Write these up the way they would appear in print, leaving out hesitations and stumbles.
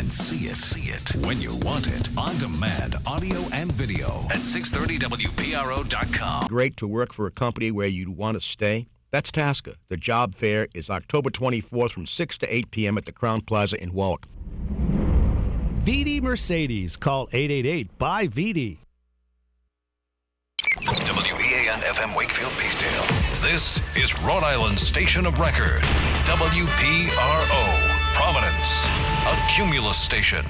and see it when you want it. On demand, audio and video at 630WPRO.com. Great to work for a company where you'd want to stay? That's Tasca. The job fair is October 24th from 6 to 8 p.m. at the Crown Plaza in Warwick. VD Mercedes. Call 888-BUY-VD. WEAN FM Wakefield Peacedale. This is Rhode Island's station of record. WPRO. Providence. A Cumulus station.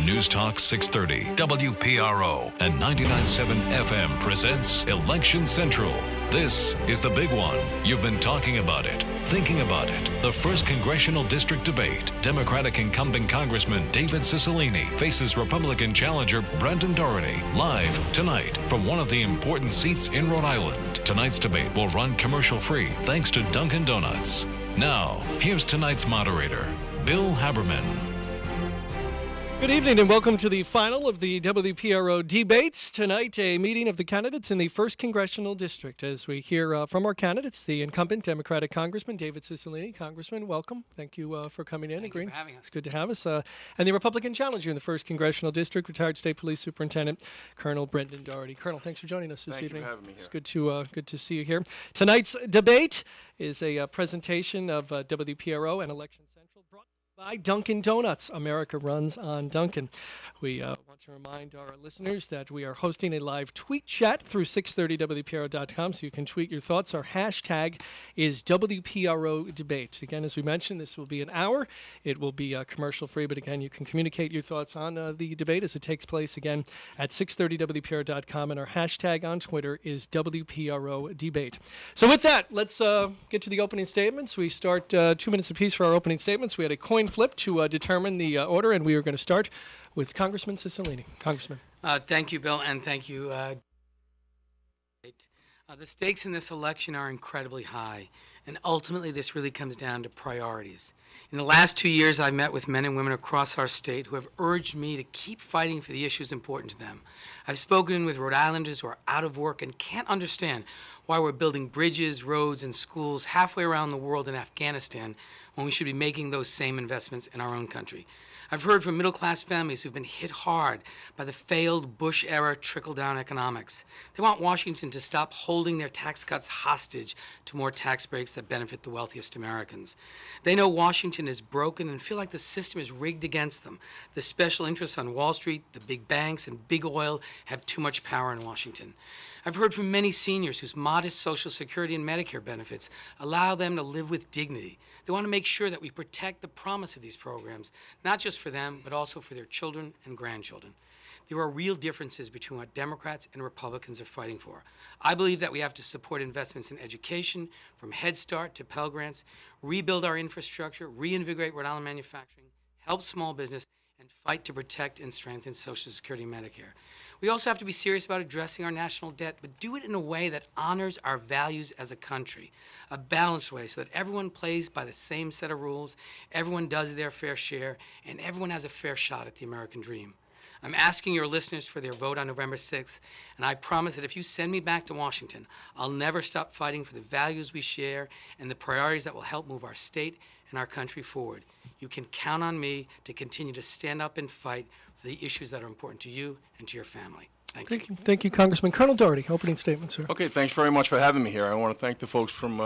News Talk 630, WPRO and 99.7 FM presents Election Central. This is the big one. You've been talking about it, thinking about it. The first congressional district debate. Democratic incumbent Congressman David Cicilline faces Republican challenger Brendan Doherty. Live tonight from one of the important seats in Rhode Island. Tonight's debate will run commercial-free thanks to Dunkin' Donuts. Now, here's tonight's moderator, Bill Haberman. Good evening and welcome to the final of the WPRO debates. Tonight, a meeting of the candidates in the 1st Congressional District as we hear from our candidates, the incumbent Democratic Congressman David Cicilline. Congressman, welcome. Thank you for coming in. Thank you for having us. It's good to have us. And the Republican challenger in the 1st Congressional District, retired State Police Superintendent Colonel Brendan Doherty. Colonel, thanks for joining us this evening. Thank you for having me here. It's good to see you here. Tonight's debate is a presentation of WPRO and Election Central brought by Dunkin' Donuts. America runs on Dunkin'. We want to remind our listeners that we are hosting a live tweet chat through 630WPRO.com, so you can tweet your thoughts. Our hashtag is WPRO Debate. Again, as we mentioned, this will be an hour. It will be commercial-free, but again, you can communicate your thoughts on the debate as it takes place, again, at 630WPRO.com, and our hashtag on Twitter is WPRO Debate. So with that, let's get to the opening statements. We start 2 minutes apiece for our opening statements. We had a coin flip to determine the order, and we are going to start with Congressman Cicilline. Congressman. Thank you, Bill, and thank you. The stakes in this election are incredibly high, and ultimately this really comes down to priorities. In the last 2 years, I've met with men and women across our state who have urged me to keep fighting for the issues important to them. I've spoken with Rhode Islanders who are out of work and can't understand why we're building bridges, roads, and schools halfway around the world in Afghanistan when we should be making those same investments in our own country. I've heard from middle-class families who've been hit hard by the failed Bush-era trickle-down economics. They want Washington to stop holding their tax cuts hostage to more tax breaks that benefit the wealthiest Americans. They know Washington is broken and feel like the system is rigged against them. The special interests on Wall Street, the big banks, and big oil have too much power in Washington. I've heard from many seniors whose modest Social Security and Medicare benefits allow them to live with dignity. They want to make sure that we protect the promise of these programs, not just for them, but also for their children and grandchildren. There are real differences between what Democrats and Republicans are fighting for. I believe that we have to support investments in education, from Head Start to Pell Grants, rebuild our infrastructure, reinvigorate Rhode Island manufacturing, help small business, and fight to protect and strengthen Social Security and Medicare. We also have to be serious about addressing our national debt, but do it in a way that honors our values as a country, a balanced way so that everyone plays by the same set of rules, everyone does their fair share, and everyone has a fair shot at the American dream. I'm asking your listeners for their vote on November 6th, and I promise that if you send me back to Washington, I'll never stop fighting for the values we share and the priorities that will help move our state and our country forward. You can count on me to continue to stand up and fight for the issues that are important to you and to your family. Thank you. Thank you, Congressman. Colonel Doherty, opening statement, sir. Okay, thanks very much for having me here. I want to thank the folks from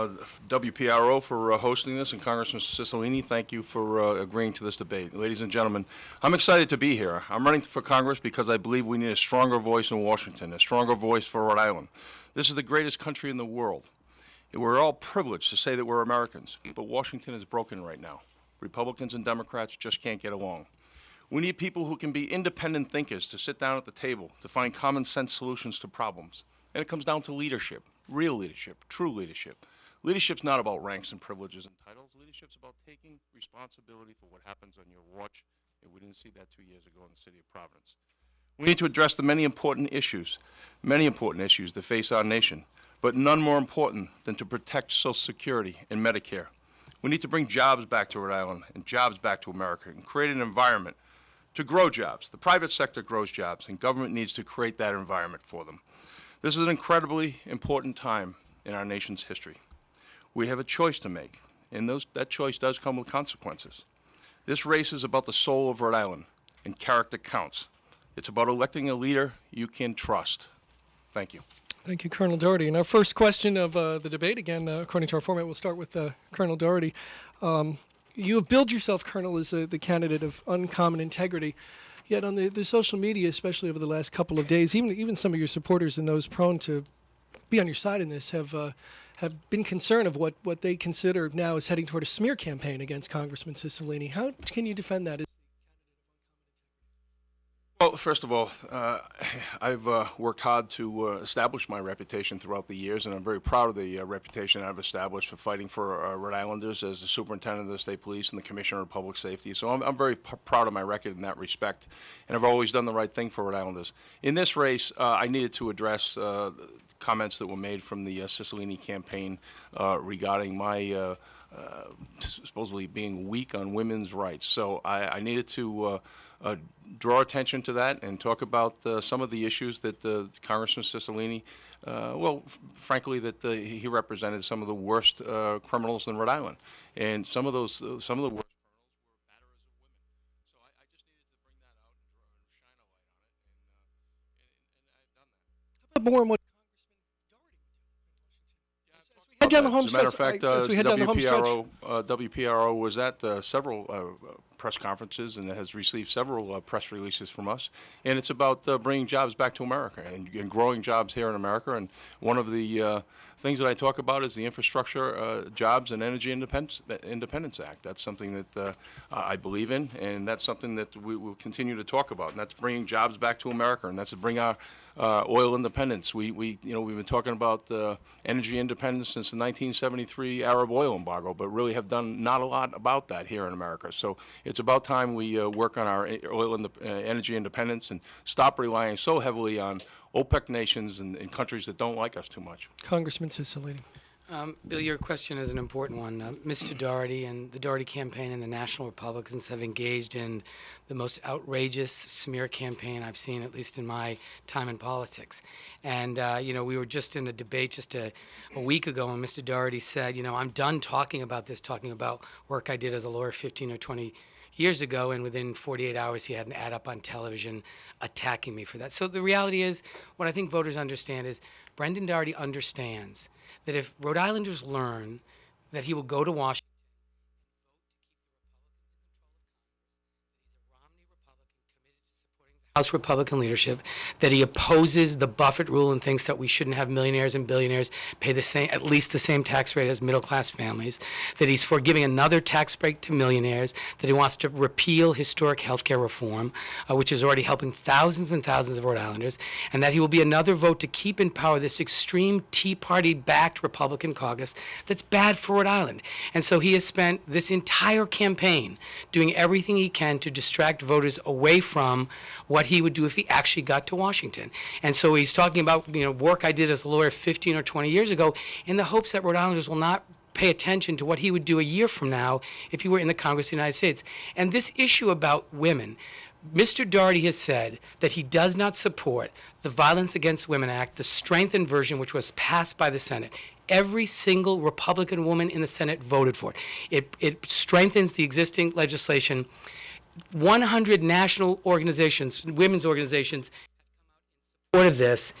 WPRO for hosting this, and Congressman Cicilline, thank you for agreeing to this debate. Ladies and gentlemen, I'm excited to be here. I'm running for Congress because I believe we need a stronger voice in Washington, a stronger voice for Rhode Island. This is the greatest country in the world. We're all privileged to say that we're Americans, but Washington is broken right now. Republicans and Democrats just can't get along. We need people who can be independent thinkers to sit down at the table to find common sense solutions to problems. And it comes down to leadership, real leadership, true leadership. Leadership's not about ranks and privileges and titles. Leadership's about taking responsibility for what happens on your watch. And we didn't see that 2 years ago in the city of Providence. We need to address the many important issues that face our nation, but none more important than to protect Social Security and Medicare. We need to bring jobs back to Rhode Island and jobs back to America and create an environment to grow jobs. The private sector grows jobs, and government needs to create that environment for them. This is an incredibly important time in our nation's history. We have a choice to make, and that choice does come with consequences. This race is about the soul of Rhode Island, and character counts. It's about electing a leader you can trust. Thank you. Thank you, Colonel Doherty. And our first question of the debate, again, according to our format, we'll start with Colonel Doherty. You have billed yourself, Colonel, as the candidate of uncommon integrity. Yet on the social media, especially over the last couple of days, even some of your supporters and those prone to be on your side in this have been concerned of what they consider now is heading toward a smear campaign against Congressman Cicilline. How can you defend that? Well, first of all, I've worked hard to establish my reputation throughout the years, and I'm very proud of the reputation I've established for fighting for Rhode Islanders as the superintendent of the state police and the commissioner of public safety. So I'm very proud of my record in that respect, and I've always done the right thing for Rhode Islanders. In this race, I needed to address comments that were made from the Cicilline campaign regarding my supposedly being weak on women's rights. So I needed to draw attention to that and talk about some of the issues that Congressman Cicilline, frankly, that he represented some of the worst criminals in Rhode Island, and some of the worst criminals were batterers of women. So I just needed to bring that out and shine a light on it, and I've done that. How about more on what Congressman Doherty would do? As we head down the home As a matter of fact, as we head down the home stretch. WPRO was at several press conferences and has received several press releases from us. And it's about bringing jobs back to America and growing jobs here in America. And one of the things that I talk about is the Infrastructure, Jobs, and Energy Independence Act. That's something that I believe in, and that's something that we will continue to talk about. And that's bringing jobs back to America, and that's to bring our oil independence. We've been talking about energy independence since the 1973 Arab oil embargo, but really have done not a lot about that here in America. So it's about time we work on our energy independence and stop relying so heavily on OPEC nations and countries that don't like us too much. Congressman Cicilline. Bill, your question is an important one. Mr. Doherty and the Doherty campaign and the National Republicans have engaged in the most outrageous smear campaign I've seen, at least in my time in politics. And, we were just in a debate just a week ago, and Mr. Doherty said, I'm done talking about work I did as a lawyer 15 or 20 years ago, and within 48 hours he had an ad up on television attacking me for that. So the reality is, what I think voters understand is Brendan Doherty understands that if Rhode Islanders learn that he will go to Washington House Republican leadership, that he opposes the Buffett rule and thinks that we shouldn't have millionaires and billionaires pay at least the same tax rate as middle-class families, that he's for giving another tax break to millionaires, that he wants to repeal historic health care reform, which is already helping thousands and thousands of Rhode Islanders, and that he will be another vote to keep in power this extreme Tea Party-backed Republican caucus that's bad for Rhode Island. And so he has spent this entire campaign doing everything he can to distract voters away from what he would do if he actually got to Washington. And so he's talking about, work I did as a lawyer 15 or 20 years ago in the hopes that Rhode Islanders will not pay attention to what he would do a year from now if he were in the Congress of the United States. And this issue about women, Mr. Doherty has said that he does not support the Violence Against Women Act, the strengthened version which was passed by the Senate. Every single Republican woman in the Senate voted for it. It strengthens the existing legislation. 100 national organizations, women's organizations, have come out in support of this.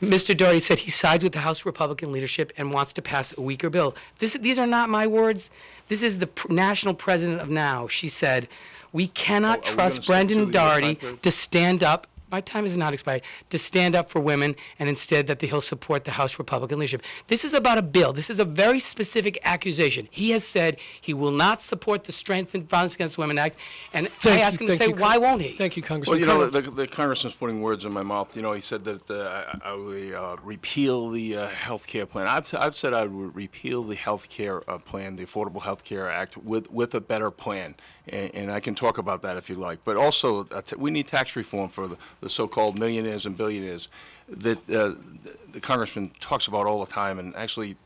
Mr. Doherty said he sides with the House Republican leadership and wants to pass a weaker bill. These are not my words. This is the national president of NOW. She said, we cannot trust Brendan Doherty to stand up. My time is not expired, to stand up for women, and instead that he'll support the House Republican leadership. This is about a bill. This is a very specific accusation. He has said he will not support the Strengthened Violence Against Women Act, and I ask him to say, why won't he? Thank you, Congressman. Well, the congressman's putting words in my mouth. He said that I would repeal the health care plan. I've said I would repeal the health care plan, the Affordable Health Care Act, with a better plan. And I can talk about that if you like. But also, we need tax reform for the so-called millionaires and billionaires that the congressman talks about all the time and actually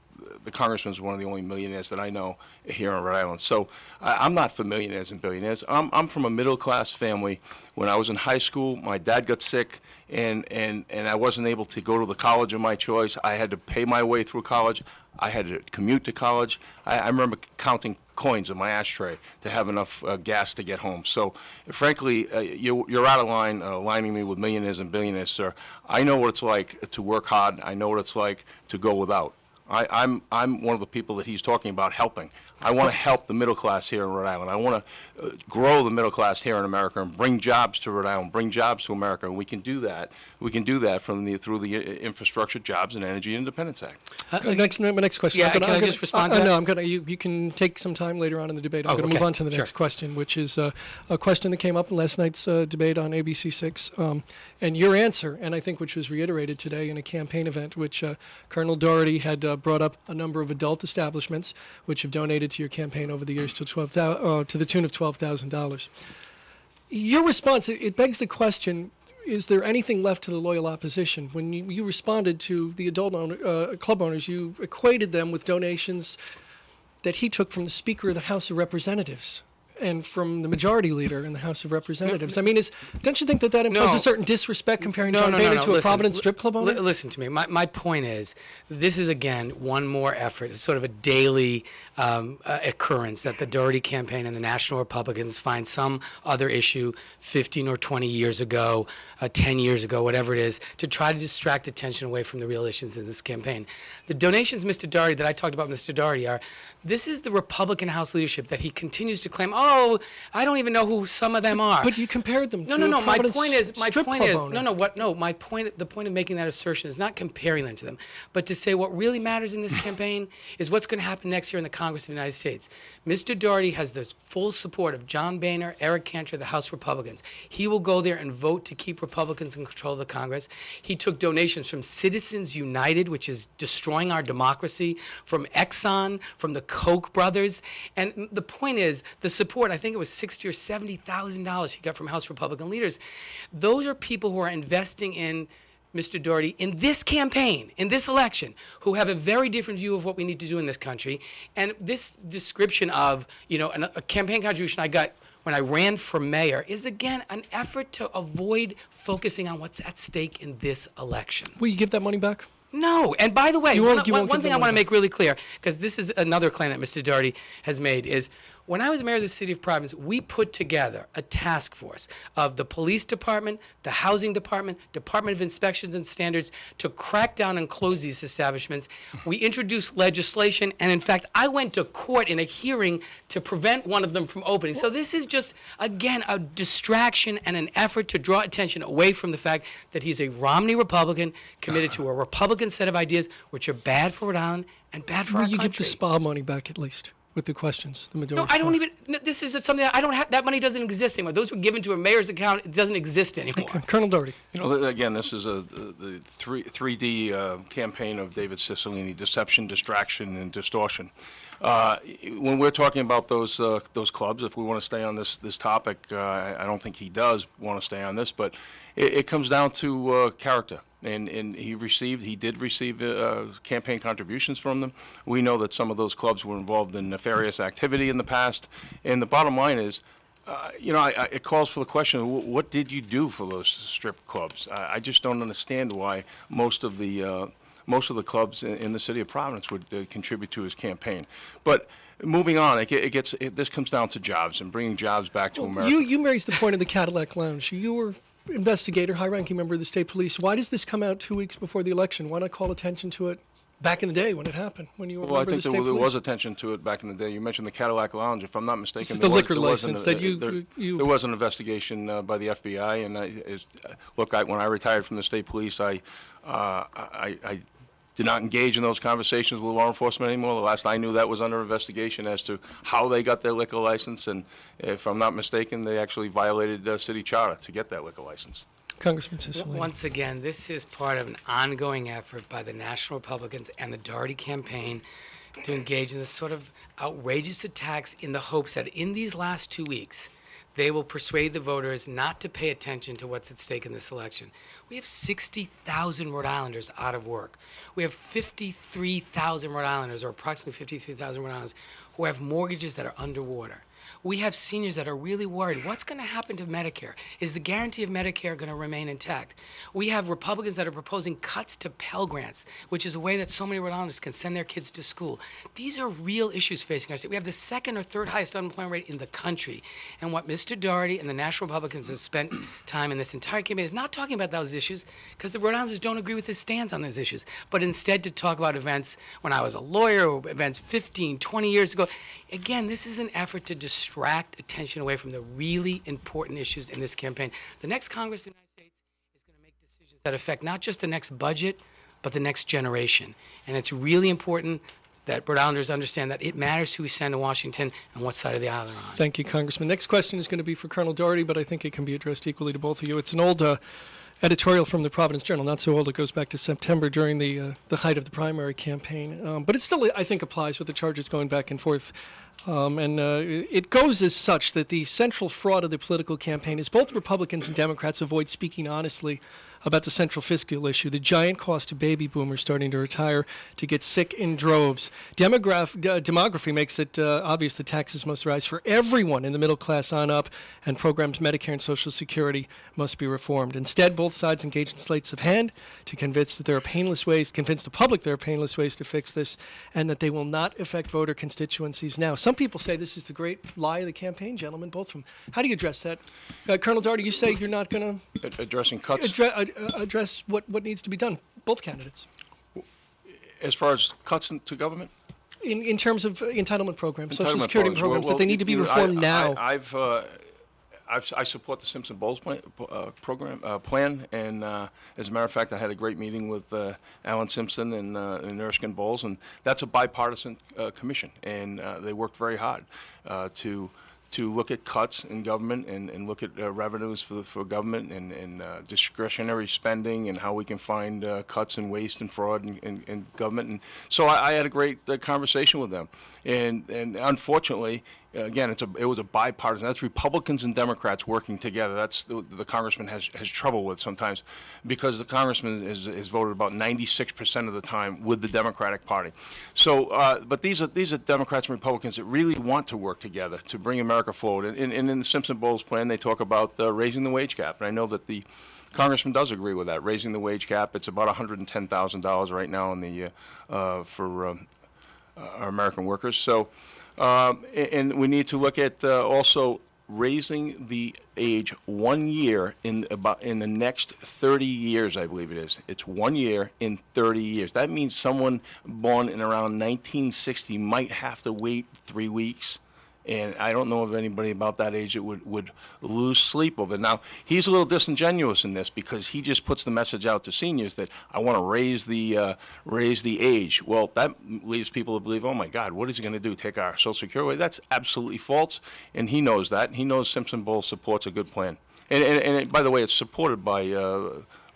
the congressman's one of the only millionaires that I know here in Rhode Island. So I'm not for millionaires and billionaires. I'm from a middle-class family. When I was in high school, my dad got sick, and I wasn't able to go to the college of my choice. I had to pay my way through college. I had to commute to college. I remember counting coins in my ashtray to have enough gas to get home. So, frankly, you're out of line aligning me with millionaires and billionaires, sir. I know what it's like to work hard. I know what it's like to go without. I'm one of the people that he's talking about helping. I want to help the middle class here in Rhode Island. I want to grow the middle class here in America and bring jobs to Rhode Island, bring jobs to America, and we can do that. We can do that through the Infrastructure Jobs and Energy Independence Act. My next question. Yeah, can I just respond to that? No, you can take some time later on in the debate. I'm going to move on to the next question, which is a question that came up in last night's debate on ABC6, and your answer, and I think which was reiterated today in a campaign event, which Colonel Doherty had brought up a number of adult establishments which have donated to your campaign over the years to the tune of $12,000. Your response, it begs the question, is there anything left to the loyal opposition? When you responded to the adult club owners, you equated them with donations that he took from the Speaker of the House of Representatives and from the Majority Leader in the House of Representatives. I mean, don't you think that implies a certain disrespect comparing John Boehner to a Providence strip club owner? Listen to me. My point is, this is, again, one more effort. It's sort of a daily occurrence that the Doherty campaign and the National Republicans find some other issue 15 or 20 years ago, 10 years ago, whatever it is, to try to distract attention away from the real issues in this campaign. The donations, Mr. Doherty, that I talked about, Mr. Doherty, this is the Republican House leadership that he continues to claim, I don't even know who some of them are. But you compared them to No. a Providence strip club owner. The point of making that assertion is not comparing them to them, but to say what really matters in this campaign is what's going to happen next year in the Congress of the United States. Mr. Doherty has the full support of John Boehner, Eric Cantor, the House Republicans. He will go there and vote to keep Republicans in control of the Congress. He took donations from Citizens United, which is destroying our democracy, from Exxon, from the Koch brothers. And the point is, the support, I think it was $60,000 or $70,000 he got from House Republican leaders. Those are people who are investing in Mr. Doherty in this campaign, in this election, who have a very different view of what we need to do in this country. And this description of, a campaign contribution I got when I ran for mayor is, again, an effort to avoid focusing on what's at stake in this election. Will you give that money back? No. And by the way, one thing I want to make really clear, because this is another claim that Mr. Doherty has made, is when I was mayor of the city of Providence, we put together a task force of the police department, the housing department, Department of Inspections and Standards to crack down and close these establishments. We introduced legislation, and in fact, I went to court in a hearing to prevent one of them from opening. So this is just, again, a distraction and an effort to draw attention away from the fact that he's a Romney Republican committed to a Republican set of ideas which are bad for Rhode Island and bad for our country. Will you give the spa money back at least? With the questions, the majority. No, I don't even. This is something that I don't have. That money doesn't exist anymore. Those were given to a mayor's account. It doesn't exist anymore. Okay. Colonel Doherty. Again, this is the 3D campaign of David Cicilline: deception, distraction, and distortion. When we're talking about those clubs, if we want to stay on this topic, I don't think he does want to stay on this, but it comes down to character. And he did receive campaign contributions from them. We know that some of those clubs were involved in nefarious activity in the past. And the bottom line is, it calls for the question: what did you do for those strip clubs? I just don't understand why most of the clubs in the city of Providence would contribute to his campaign. But moving on, this comes down to jobs and bringing jobs back to America. You raised the point of the Cadillac Lounge. You were investigator, high-ranking member of the state police. Why does this come out 2 weeks before the election? Why not call attention to it back in the day when it happened, when you were a member of the state police? Well, I think there was attention to it back in the day. You mentioned the Cadillac Lounge. If I'm not mistaken, this is the liquor license that there was an investigation by the FBI. And when I retired from the state police, I did not engage in those conversations with law enforcement anymore. The last I knew, that was under investigation as to how they got their liquor license, and if I'm not mistaken, they actually violated city charter to get that liquor license. Congressman Cicilline. Once again, this is part of an ongoing effort by the National Republicans and the Doherty campaign to engage in this sort of outrageous attacks in the hopes that in these last 2 weeks, they will persuade the voters not to pay attention to what's at stake in this election. We have 60,000 Rhode Islanders out of work. We have 53,000 Rhode Islanders, or approximately 53,000 Rhode Islanders, who have mortgages that are underwater. We have seniors that are really worried. What's going to happen to Medicare? Is the guarantee of Medicare going to remain intact? We have Republicans that are proposing cuts to Pell Grants, which is a way that so many Rhode Islanders can send their kids to school. These are real issues facing our state. We have the second or third highest unemployment rate in the country. And what Mr. Doherty and the National Republicans have spent time in this entire campaign is not talking about those issues, because the Rhode Islanders don't agree with his stance on those issues, but instead to talk about events when I was a lawyer, or events 15, 20 years ago. Again, this is an effort to distract attention away from the really important issues in this campaign. The next Congress of the United States is going to make decisions that affect not just the next budget, but the next generation. And it's really important that Rhode Islanders understand that it matters who we send to Washington and what side of the aisle they're on. Thank you, Congressman. Next question is going to be for Colonel Doherty, but I think it can be addressed equally to both of you. It's an old editorial from the Providence Journal, not so old. It goes back to September during the height of the primary campaign. But it still, I think, applies with the charges going back and forth. It goes as such that the central fraud of the political campaign is both Republicans and Democrats avoid speaking honestly about the central fiscal issue, the giant cost to baby boomers starting to retire to get sick in droves. Demography makes it obvious that taxes must rise for everyone in the middle class on up, and programs Medicare and Social Security must be reformed. Instead, both sides engage in sleights of hand to convince the public there are painless ways to fix this, and that they will not affect voter constituencies now. Some people say this is the great lie of the campaign, gentlemen, both from. How do you address that? Colonel Doherty, you say you're not going to Addressing cuts? address what needs to be done, both candidates. As far as cuts to government? In terms of entitlement programs, Social Entitlement Security programs, that they need to be reformed now. I support the Simpson-Bowles plan, and as a matter of fact, I had a great meeting with Alan Simpson and Erskine Bowles, and that's a bipartisan commission, and they worked very hard to look at cuts in government and look at revenues for government and discretionary spending and how we can find cuts in waste and fraud in government. And so I had a great conversation with them. And unfortunately, again, it was a bipartisan. That's Republicans and Democrats working together. That's the congressman has trouble with sometimes, because the congressman is voted about 96% of the time with the Democratic Party. So, but these are Democrats and Republicans that really want to work together to bring America forward. And in the Simpson-Bowles plan, they talk about raising the wage cap, and I know that the Congressman does agree with that. Raising the wage cap, it's about $110,000 right now in the for our American workers. So, and we need to look at also raising the age 1 year in the next 30 years, I believe it is. It's 1 year in 30 years. That means someone born in around 1960 might have to wait 3 weeks. And I don't know of anybody about that age that would lose sleep over it. Now, he's a little disingenuous in this, because he just puts the message out to seniors that I want to raise the age. Well, that leaves people to believe, oh my God, what is he going to do? Take our Social Security away? That's absolutely false, and he knows that. He knows Simpson-Bowles supports a good plan. And by the way, it's supported by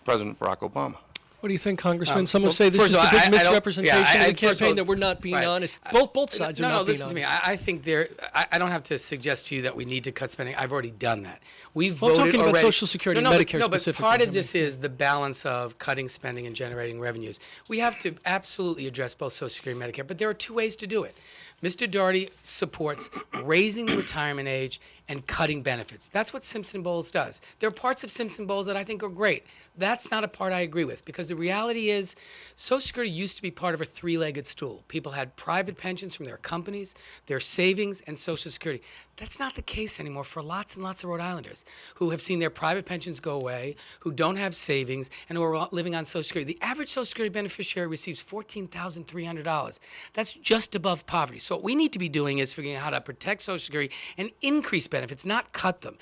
President Barack Obama. What do you think, Congressman? Some will say this is the big misrepresentation of the campaign, that we're not being honest. Both sides are not being honest. No, listen to me. I think I don't have to suggest to you that we need to cut spending. I've already done that. We've voted already. I'm talking about Social Security and Medicare specifically. But part of this is the balance of cutting spending and generating revenues. We have to absolutely address both Social Security and Medicare, but there are two ways to do it. Mr. Doherty supports raising the retirement age and cutting benefits. That's what Simpson-Bowles does. There are parts of Simpson-Bowles that I think are great. That's not a part I agree with, because the reality is Social Security used to be part of a three-legged stool. People had private pensions from their companies, their savings, and Social Security. That's not the case anymore for lots and lots of Rhode Islanders who have seen their private pensions go away, who don't have savings, and who are living on Social Security. The average Social Security beneficiary receives $14,300. That's just above poverty. So what we need to be doing is figuring out how to protect Social Security and increase benefits, not cut them.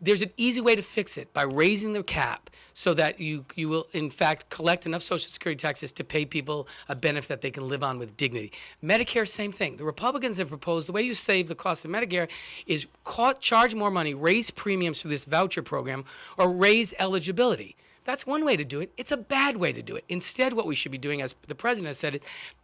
There's an easy way to fix it by raising the cap so that you will, in fact, collect enough Social Security taxes to pay people a benefit that they can live on with dignity. Medicare, same thing. The Republicans have proposed the way you save the cost of Medicare is charge more money, raise premiums through this voucher program, or raise eligibility. That's one way to do it. It's a bad way to do it. Instead, what we should be doing, as the president has said,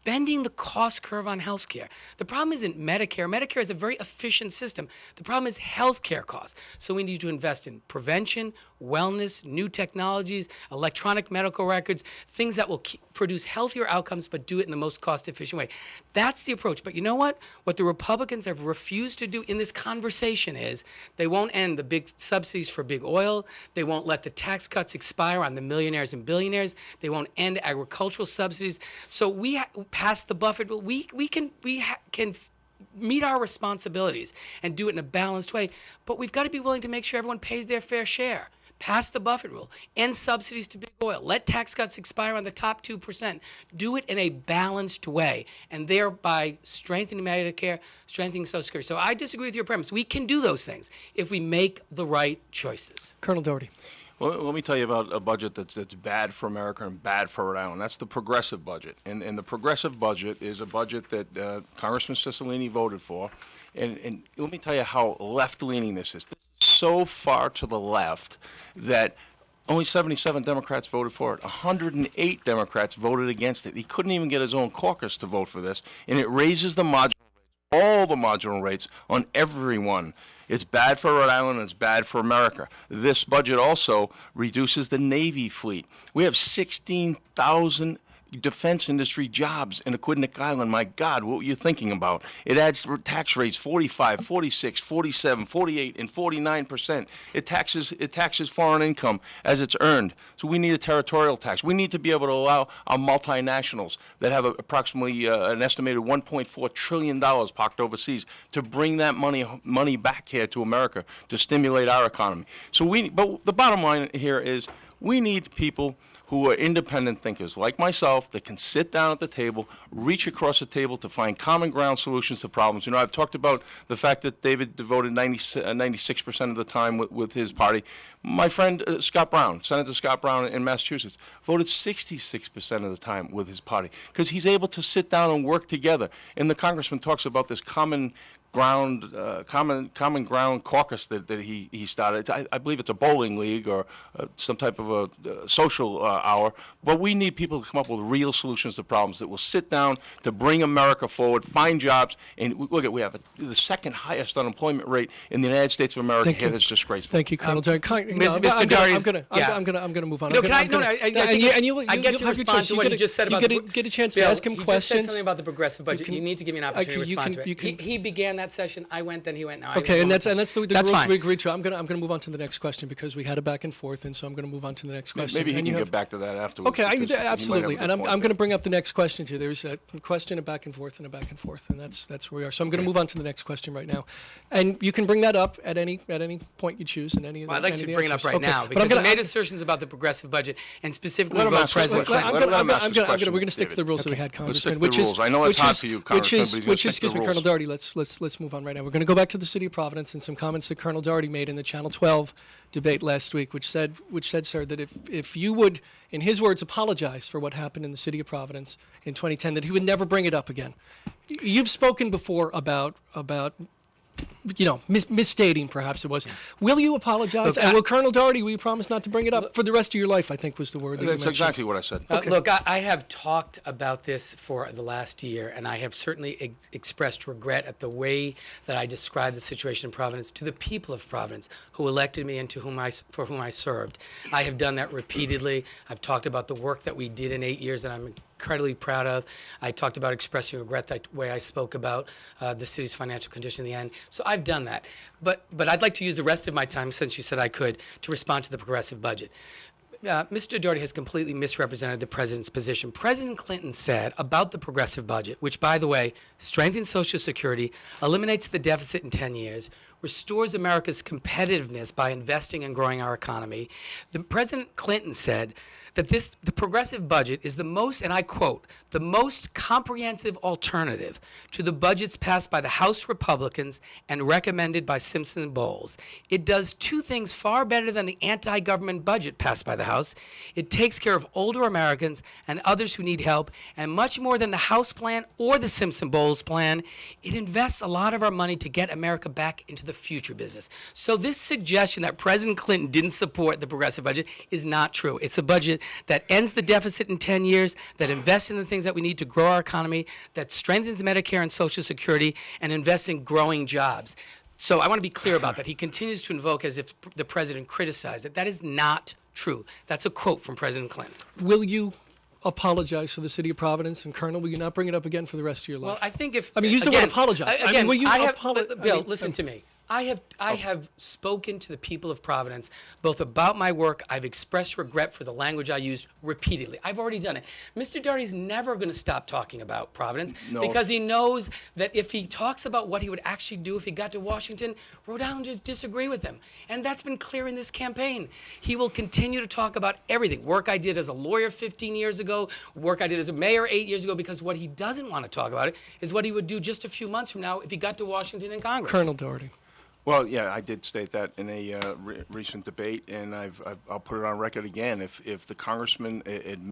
bending the cost curve on healthcare. The problem isn't Medicare. Medicare is a very efficient system. The problem is healthcare costs. So we need to invest in prevention, wellness, new technologies, electronic medical records, things that will produce healthier outcomes, but do it in the most cost-efficient way. That's the approach. But you know what? What the Republicans have refused to do in this conversation is they won't end the big subsidies for big oil. They won't let the tax cuts expire on the millionaires and billionaires. They won't end agricultural subsidies. So we passed the Buffett rule. We can meet our responsibilities and do it in a balanced way. But we've got to be willing to make sure everyone pays their fair share. Pass the Buffett rule. End subsidies to big oil. Let tax cuts expire on the top 2%. Do it in a balanced way, and thereby strengthening Medicare, strengthening Social Security. So I disagree with your premise. We can do those things if we make the right choices. Colonel Doherty. Well, let me tell you about a budget that's bad for America and bad for Rhode Island. That's the progressive budget. And the progressive budget is a budget that Congressman Cicilline voted for. And let me tell you how left-leaning this is. This is so far to the left that only 77 Democrats voted for it. 108 Democrats voted against it. He couldn't even get his own caucus to vote for this. And it raises the marginal rates, all the marginal rates on everyone. It's bad for Rhode Island and it's bad for America. This budget also reduces the Navy fleet. We have 16,000 defense industry jobs in Aquidneck Island. My God, what were you thinking about? It adds tax rates 45, 46, 47, 48, and 49%. It taxes foreign income as it's earned. So we need a territorial tax. We need to be able to allow our multinationals that have approximately an estimated $1.4 trillion parked overseas to bring that money back here to America to stimulate our economy. But the bottom line here is we need people who are independent thinkers like myself that can sit down at the table, reach across the table to find common ground solutions to problems. You know, I've talked about the fact that David devoted 96% of the time with his party. My friend Scott Brown, Senator Scott Brown in Massachusetts, voted 66% of the time with his party because he's able to sit down and work together. And the congressman talks about this common ground caucus that he started. I believe it's a bowling league or some type of a social hour. But we need people to come up with real solutions to problems that will sit down to bring America forward, find jobs. And look, we have the second highest unemployment rate in the United States of America. Here, that's disgraceful. Thank you, Colonel Doherty. Mr. Doherty, I'm going to move on. No, I get to respond to what he just said about you get a chance to ask him he questions. Just said something about the progressive budget. You need to give me an opportunity to respond to it. He began that session. I went, then he went. Now okay, and that's the rules fine. we agreed to. I'm gonna move on to the next question because we had a back and forth, and so I'm gonna move on to the next question. Maybe he can get back to that afterwards. Okay, absolutely, and I'm going to bring up the next question too. There's a question, a back and forth, and a back and forth, and that's where we are. So I'm going to move on to the next question right now, and you can bring that up at any point you choose. And any. Well, I'd like to bring it up right okay. now because he made assertions about the progressive budget and specifically about President Clinton. We're going to stick to the rules that we had, Congressman, which is I know it's hot for you, Congressman, which is excuse me, Colonel Doherty. Let's move on right now. We're going to go back to the city of Providence and some comments that Colonel Doherty made in the Channel 12 debate last week, which said, sir, that if you would, in his words, apologize for what happened in the city of Providence in 2010, that he would never bring it up again. You've spoken before about misstating perhaps it was. Will you apologize? And will Colonel Doherty, will you promise not to bring it up for the rest of your life, I think was the word that you mentioned. That's exactly what I said. Okay. Look, I have talked about this for the last year, and I have certainly expressed regret at the way that I described the situation in Providence to the people of Providence who elected me and for whom I served. I have done that repeatedly. I've talked about the work that we did in 8 years that I'm incredibly proud of. I talked about expressing regret that way I spoke about the city's financial condition in the end. So I've done that. But I'd like to use the rest of my time, since you said I could, to respond to the progressive budget. Mr. Doherty has completely misrepresented the president's position. President Clinton said about the progressive budget, which, by the way, strengthens Social Security, eliminates the deficit in 10 years, restores America's competitiveness by investing and growing our economy. President Clinton said that the progressive budget is the most, and I quote, the most comprehensive alternative to the budgets passed by the House Republicans and recommended by Simpson and Bowles. It does two things far better than the anti-government budget passed by the House. It takes care of older Americans and others who need help, and much more than the House plan or the Simpson-Bowles plan, it invests a lot of our money to get America back into the future business. So this suggestion that President Clinton didn't support the progressive budget is not true. It's a budget that ends the deficit in 10 years, that invests in the things that we need to grow our economy, that strengthens Medicare and Social Security, and invests in growing jobs. So I want to be clear about that. He continues to invoke as if the president criticized it. That is not true. That's a quote from President Clinton. Will you apologize for the city of Providence? And Colonel, will you not bring it up again for the rest of your life? Well, I think if... I mean, use the word apologize. Again, will you Bill, listen to me. I have spoken to the people of Providence both about my work. I've expressed regret for the language I used repeatedly. I've already done it. Mr. Doherty's never going to stop talking about Providence because he knows that if he talks about what he would actually do if he got to Washington, Rhode Islanders disagree with him. And that's been clear in this campaign. He will continue to talk about everything. Work I did as a lawyer 15 years ago, work I did as a mayor 8 years ago, because what he doesn't want to talk about is what he would do just a few months from now if he got to Washington and Congress. Colonel Doherty. Well, yeah, I did state that in a recent debate, and I'll put it on record again. If the congressman admits that he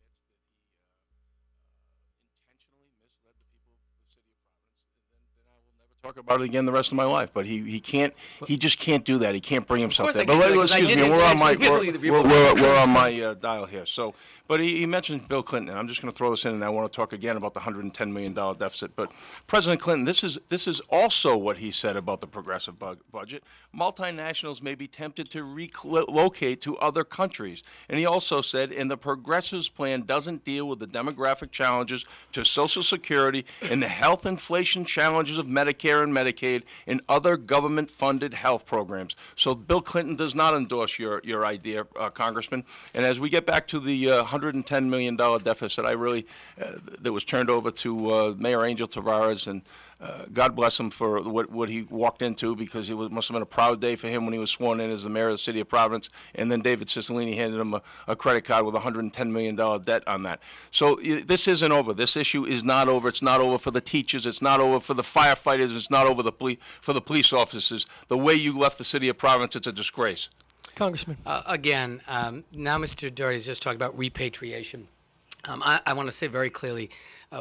intentionally misled the people of the city of Providence, then I will never talk about it again the rest of my life. But he can't. He just can't do that. He can't bring himself there. But excuse me, we're on my dial here. So, but he mentioned Bill Clinton. I'm just going to throw this in, and I want to talk again about the $110 million deficit. But President Clinton, this is also what he said about the progressive budget. Multinationals may be tempted to relocate to other countries. And he also said, and the Progressives plan doesn't deal with the demographic challenges to Social Security and the health inflation challenges of Medicare and Medicaid and other government-funded health programs. So Bill Clinton does not endorse your idea, Congressman. And as we get back to the $110 million deficit, that was turned over to Mayor Angel Tavares, and God bless him for what he walked into, because it must have been a proud day for him when he was sworn in as the mayor of the city of Providence, and then David Cicilline handed him a credit card with a $110 million debt on that. So this isn't over. This issue is not over. It's not over for the teachers. It's not over for the firefighters. It's not over for the police officers. The way you left the city of Providence, it's a disgrace. Congressman. Again, now Mr. Doherty's just talking about repatriation. I want to say very clearly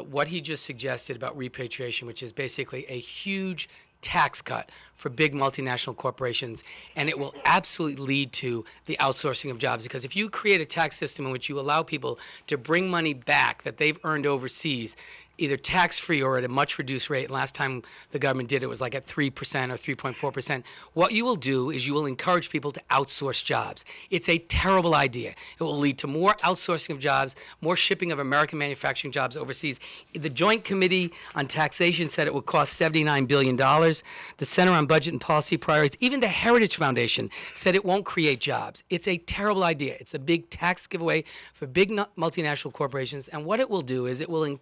what he just suggested about repatriation, which is basically a huge tax cut for big multinational corporations, and it will absolutely lead to the outsourcing of jobs. Because if you create a tax system in which you allow people to bring money back that they've earned overseas, either tax-free or at a much reduced rate, and last time the government did it was like at 3% or 3.4%, what you will do is you will encourage people to outsource jobs. It's a terrible idea. It will lead to more outsourcing of jobs, more shipping of American manufacturing jobs overseas. The Joint Committee on Taxation said it would cost $79 billion. The Center on Budget and Policy Priorities, even the Heritage Foundation, said it won't create jobs. It's a terrible idea. It's a big tax giveaway for big multinational corporations, and what it will do is it will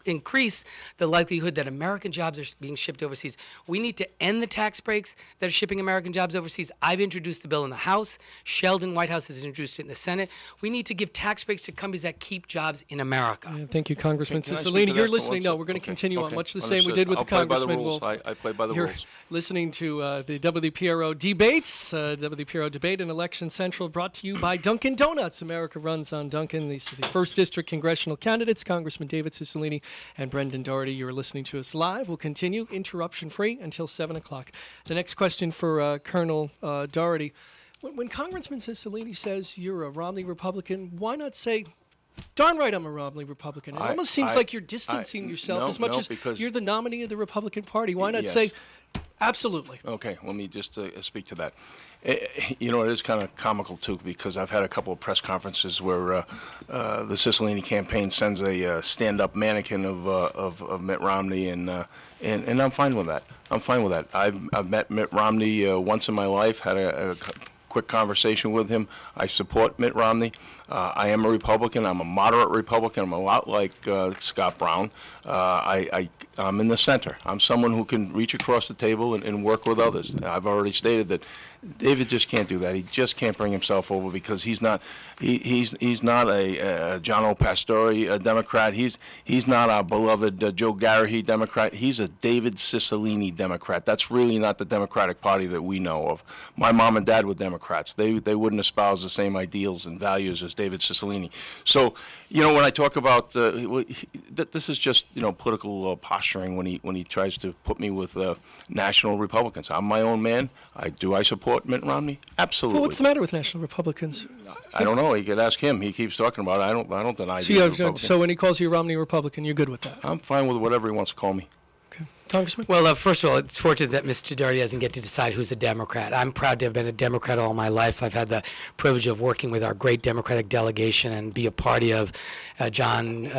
increase the likelihood that American jobs are being shipped overseas. We need to end the tax breaks that are shipping American jobs overseas. I've introduced the bill in the House. Sheldon Whitehouse has introduced it in the Senate. We need to give tax breaks to companies that keep jobs in America. Thank you, Congressman Cicilline. You're listening. No, we're going to continue on much the same we did with the Congressman. I play by the rules. Listening to the WPRO debates, WPRO Debate and Election Central, brought to you by Dunkin' Donuts. America runs on Dunkin'. These are the 1st District congressional candidates, Congressman David Cicilline and Brendan Doherty. You're listening to us live. We'll continue interruption-free until 7 o'clock. The next question for Colonel Doherty. When Congressman Cicilline says you're a Romney Republican, why not say, darn right I'm a Romney Republican? It almost seems like you're distancing yourself as much as you're the nominee of the Republican Party. Why not say, absolutely? Okay, let me just speak to that. You know, it is kind of comical, too, because I've had a couple of press conferences where the Cicilline campaign sends a stand-up mannequin of Mitt Romney, and I'm fine with that. I'm fine with that. I've met Mitt Romney once in my life, had a quick conversation with him. I support Mitt Romney. I am a Republican. I'm a moderate Republican. I'm a lot like Scott Brown. I'm in the center. I'm someone who can reach across the table and work with others. I've already stated that David just can't do that. He just can't bring himself over because he's not a John O. Pastore, a Democrat. He's not our beloved Joe Garrahy Democrat. He's a David Cicilline Democrat. That's really not the Democratic Party that we know of. My mom and dad were Democrats. They wouldn't espouse the same ideals and values as David Cicilline. So, you know, when I talk about this is just, you know, political posturing when he tries to put me with national Republicans. I'm my own man. I support support Mitt Romney? Absolutely. Well, what's the matter with National Republicans? I don't know. You could ask him. He keeps talking about it. I don't deny So, he's a Republican. so when he calls you a Romney Republican, you're good with that? I'm fine with whatever he wants to call me. Okay. Congressman? Well, first of all, it's fortunate that Mr. Doherty doesn't get to decide who's a Democrat. I'm proud to have been a Democrat all my life. I've had the privilege of working with our great Democratic delegation and be a party of John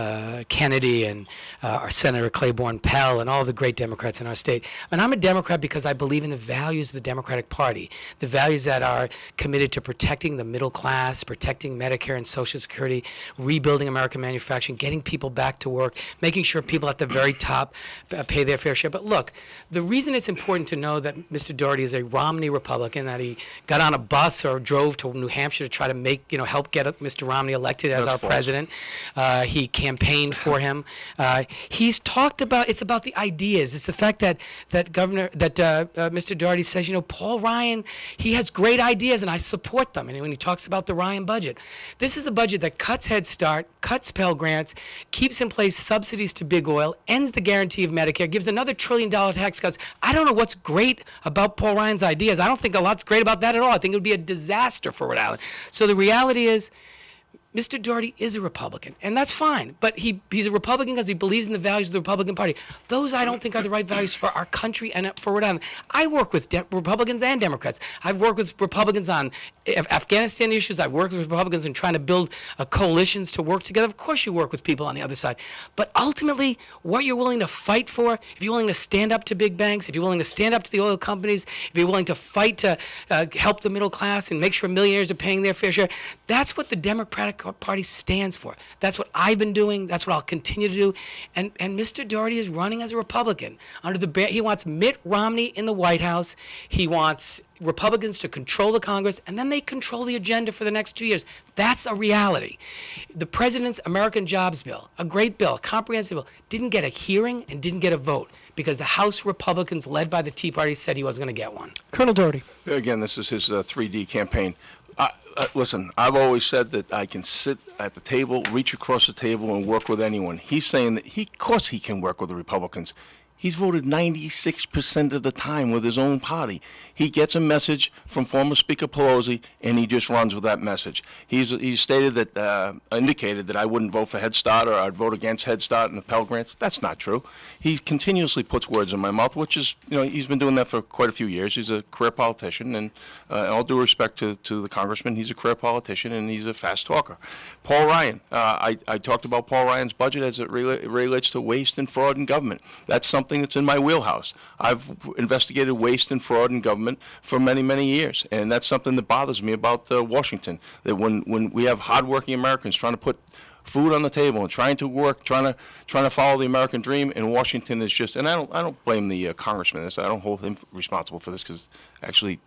Kennedy and our Senator Claiborne Pell and all the great Democrats in our state. And I'm a Democrat because I believe in the values of the Democratic Party, the values that are committed to protecting the middle class, protecting Medicare and Social Security, rebuilding American manufacturing, getting people back to work, making sure people at the very top pay their fair share. But look, the reason it's important to know that Mr. Doherty is a Romney Republican, that he got on a bus or drove to New Hampshire to try to help get Mr. Romney elected as our president. He campaigned for him. He's talked about, it's about the ideas. It's the fact that Mr. Doherty says, Paul Ryan, he has great ideas and I support them. And when he talks about the Ryan budget, this is a budget that cuts Head Start, cuts Pell Grants, keeps in place subsidies to big oil, ends the guarantee of Medicare, gives another $1 trillion tax cuts. I don't know what's great about Paul Ryan's ideas. I don't think a lot's great about that at all. I think it would be a disaster for Rhode Island. So the reality is, Mr. Doherty is a Republican, and that's fine. But he's a Republican because he believes in the values of the Republican Party. Those I don't think are the right values for our country and for Rhode Island. I work with Republicans and Democrats. I've worked with Republicans on Afghanistan issues. I've worked with Republicans in trying to build coalitions to work together. Of course you work with people on the other side. But ultimately, what you're willing to fight for, if you're willing to stand up to big banks, if you're willing to stand up to the oil companies, if you're willing to fight to help the middle class and make sure millionaires are paying their fair share, that's what the Democratic Party stands for. That's what I've been doing. That's what I'll continue to do. And Mr. Doherty is running as a Republican. He wants Mitt Romney in the White House. He wants Republicans to control the Congress, and then they control the agenda for the next 2 years. That's a reality. The president's American Jobs Bill, a great bill, a comprehensive bill, didn't get a hearing and didn't get a vote because the House Republicans led by the Tea Party said he wasn't going to get one. Colonel Doherty. Again, this is his 3D campaign. Listen, I've always said that I can sit at the table, reach across the table, and work with anyone. He's saying that of course he can work with the Republicans. He's voted 96% of the time with his own party. He gets a message from former Speaker Pelosi, and he just runs with that message. He's stated that, indicated that I wouldn't vote for Head Start or I'd vote against Head Start and the Pell Grants. That's not true. He continuously puts words in my mouth, which is, he's been doing that for quite a few years. He's a career politician, and all due respect to the congressman, he's a career politician, and he's a fast talker. Paul Ryan, I talked about Paul Ryan's budget as it relates to waste and fraud in government. That's something that's in my wheelhouse. I've investigated waste and fraud in government for many, many years, and that's something that bothers me about Washington. That when we have hardworking Americans trying to put food on the table and trying to work, trying to follow the American dream, and Washington is just. And I don't blame the congressman. I don't hold him responsible for this because actually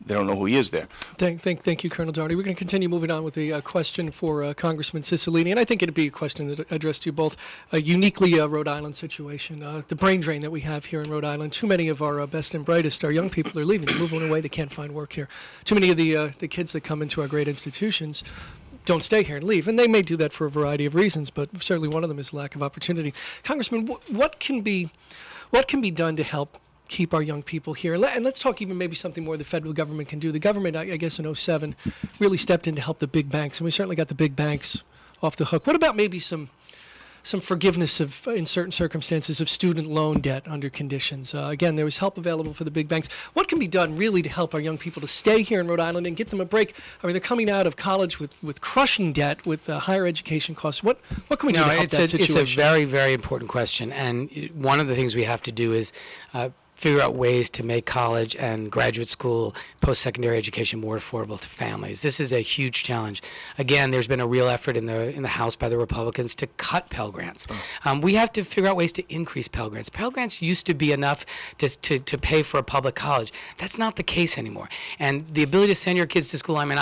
they don't know who he is there. Thank you, Colonel Doherty. We're going to continue moving on with a question for Congressman Cicilline, and I think it'd be a question that addressed you both. A uniquely Rhode Island situation, the brain drain that we have here in Rhode Island. Too many of our best and brightest, our young people are leaving. They're moving away. They can't find work here. Too many of the kids that come into our great institutions don't stay here and leave, and they may do that for a variety of reasons, but certainly one of them is lack of opportunity. Congressman, what can be done to help keep our young people here? And let's talk even maybe something more the federal government can do. The government, I guess in 2007, really stepped in to help the big banks, and we certainly got the big banks off the hook. What about maybe some forgiveness of, in certain circumstances, of student loan debt under conditions? Again, there was help available for the big banks. What can be done really to help our young people to stay here in Rhode Island and get them a break? I mean, they're coming out of college with crushing debt, with higher education costs. What can we do to help that situation? It's a very, very important question, and one of the things we have to do is figure out ways to make college and graduate school, post-secondary education more affordable to families. This is a huge challenge. Again, there's been a real effort in the House by the Republicans to cut Pell Grants. We have to figure out ways to increase Pell Grants. Pell Grants used to be enough to pay for a public college. That's not the case anymore. And the ability to send your kids to school, I mean,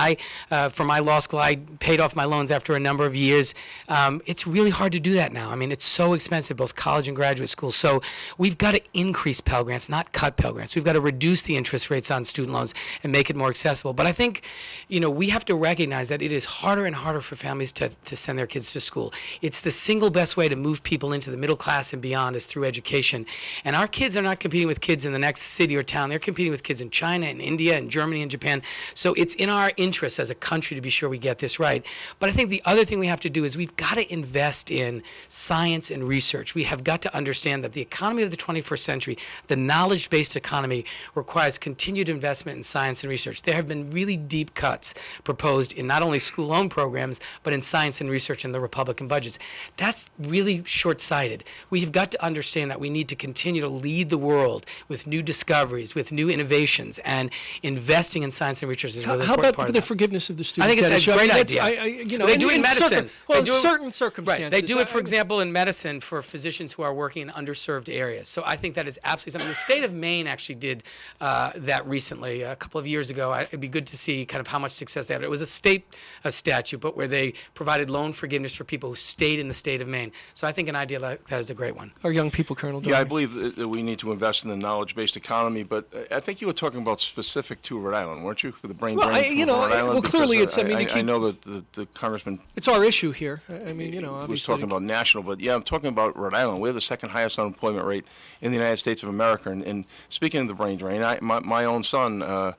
for my law school, I paid off my loans after a number of years. It's really hard to do that now. I mean, it's so expensive, both college and graduate school. So we've got to increase Pell Grants. Grants, not cut Pell Grants. We've got to reduce the interest rates on student loans and make it more accessible. But I think, we have to recognize that it is harder and harder for families to send their kids to school. It's the single best way to move people into the middle class and beyond is through education. And our kids are not competing with kids in the next city or town. They're competing with kids in China and India and Germany and Japan. So it's in our interest as a country to be sure we get this right. But I think the other thing we have to do is we've got to invest in science and research. We have got to understand that the economy of the 21st century, the knowledge-based economy, requires continued investment in science and research. There have been really deep cuts proposed in not only school loan programs, but in science and research in the Republican budgets. That's really short-sighted. We have got to understand that we need to continue to lead the world with new discoveries, with new innovations, and investing in science and research is a really important part How of about that. the forgiveness of the student I think debt it's a issue? great I mean, idea. that's- They do it in medicine. Well, in They do it- certain circumstances. Right. They do it, for I- example, in medicine for physicians who are working in underserved areas. So I think that is absolutely something. The state of Maine actually did that recently, a couple of years ago. It'd be good to see kind of how much success they had. It was a state statute, but where they provided loan forgiveness for people who stayed in the state of Maine. So I think an idea like that is a great one. Our young people, Colonel Yeah, I Doherty. believe that we need to invest in the knowledge-based economy, but I think you were talking about specific to Rhode Island, weren't you? For the brain Well, drain from Rhode Island? well, clearly Because, it's, I mean, you I keep- know that the congressman It's our issue here. I mean, was obviously. talking about national, but yeah, I'm talking about Rhode Island. We have the second highest unemployment rate in the United States of America. And speaking of the brain drain, my own son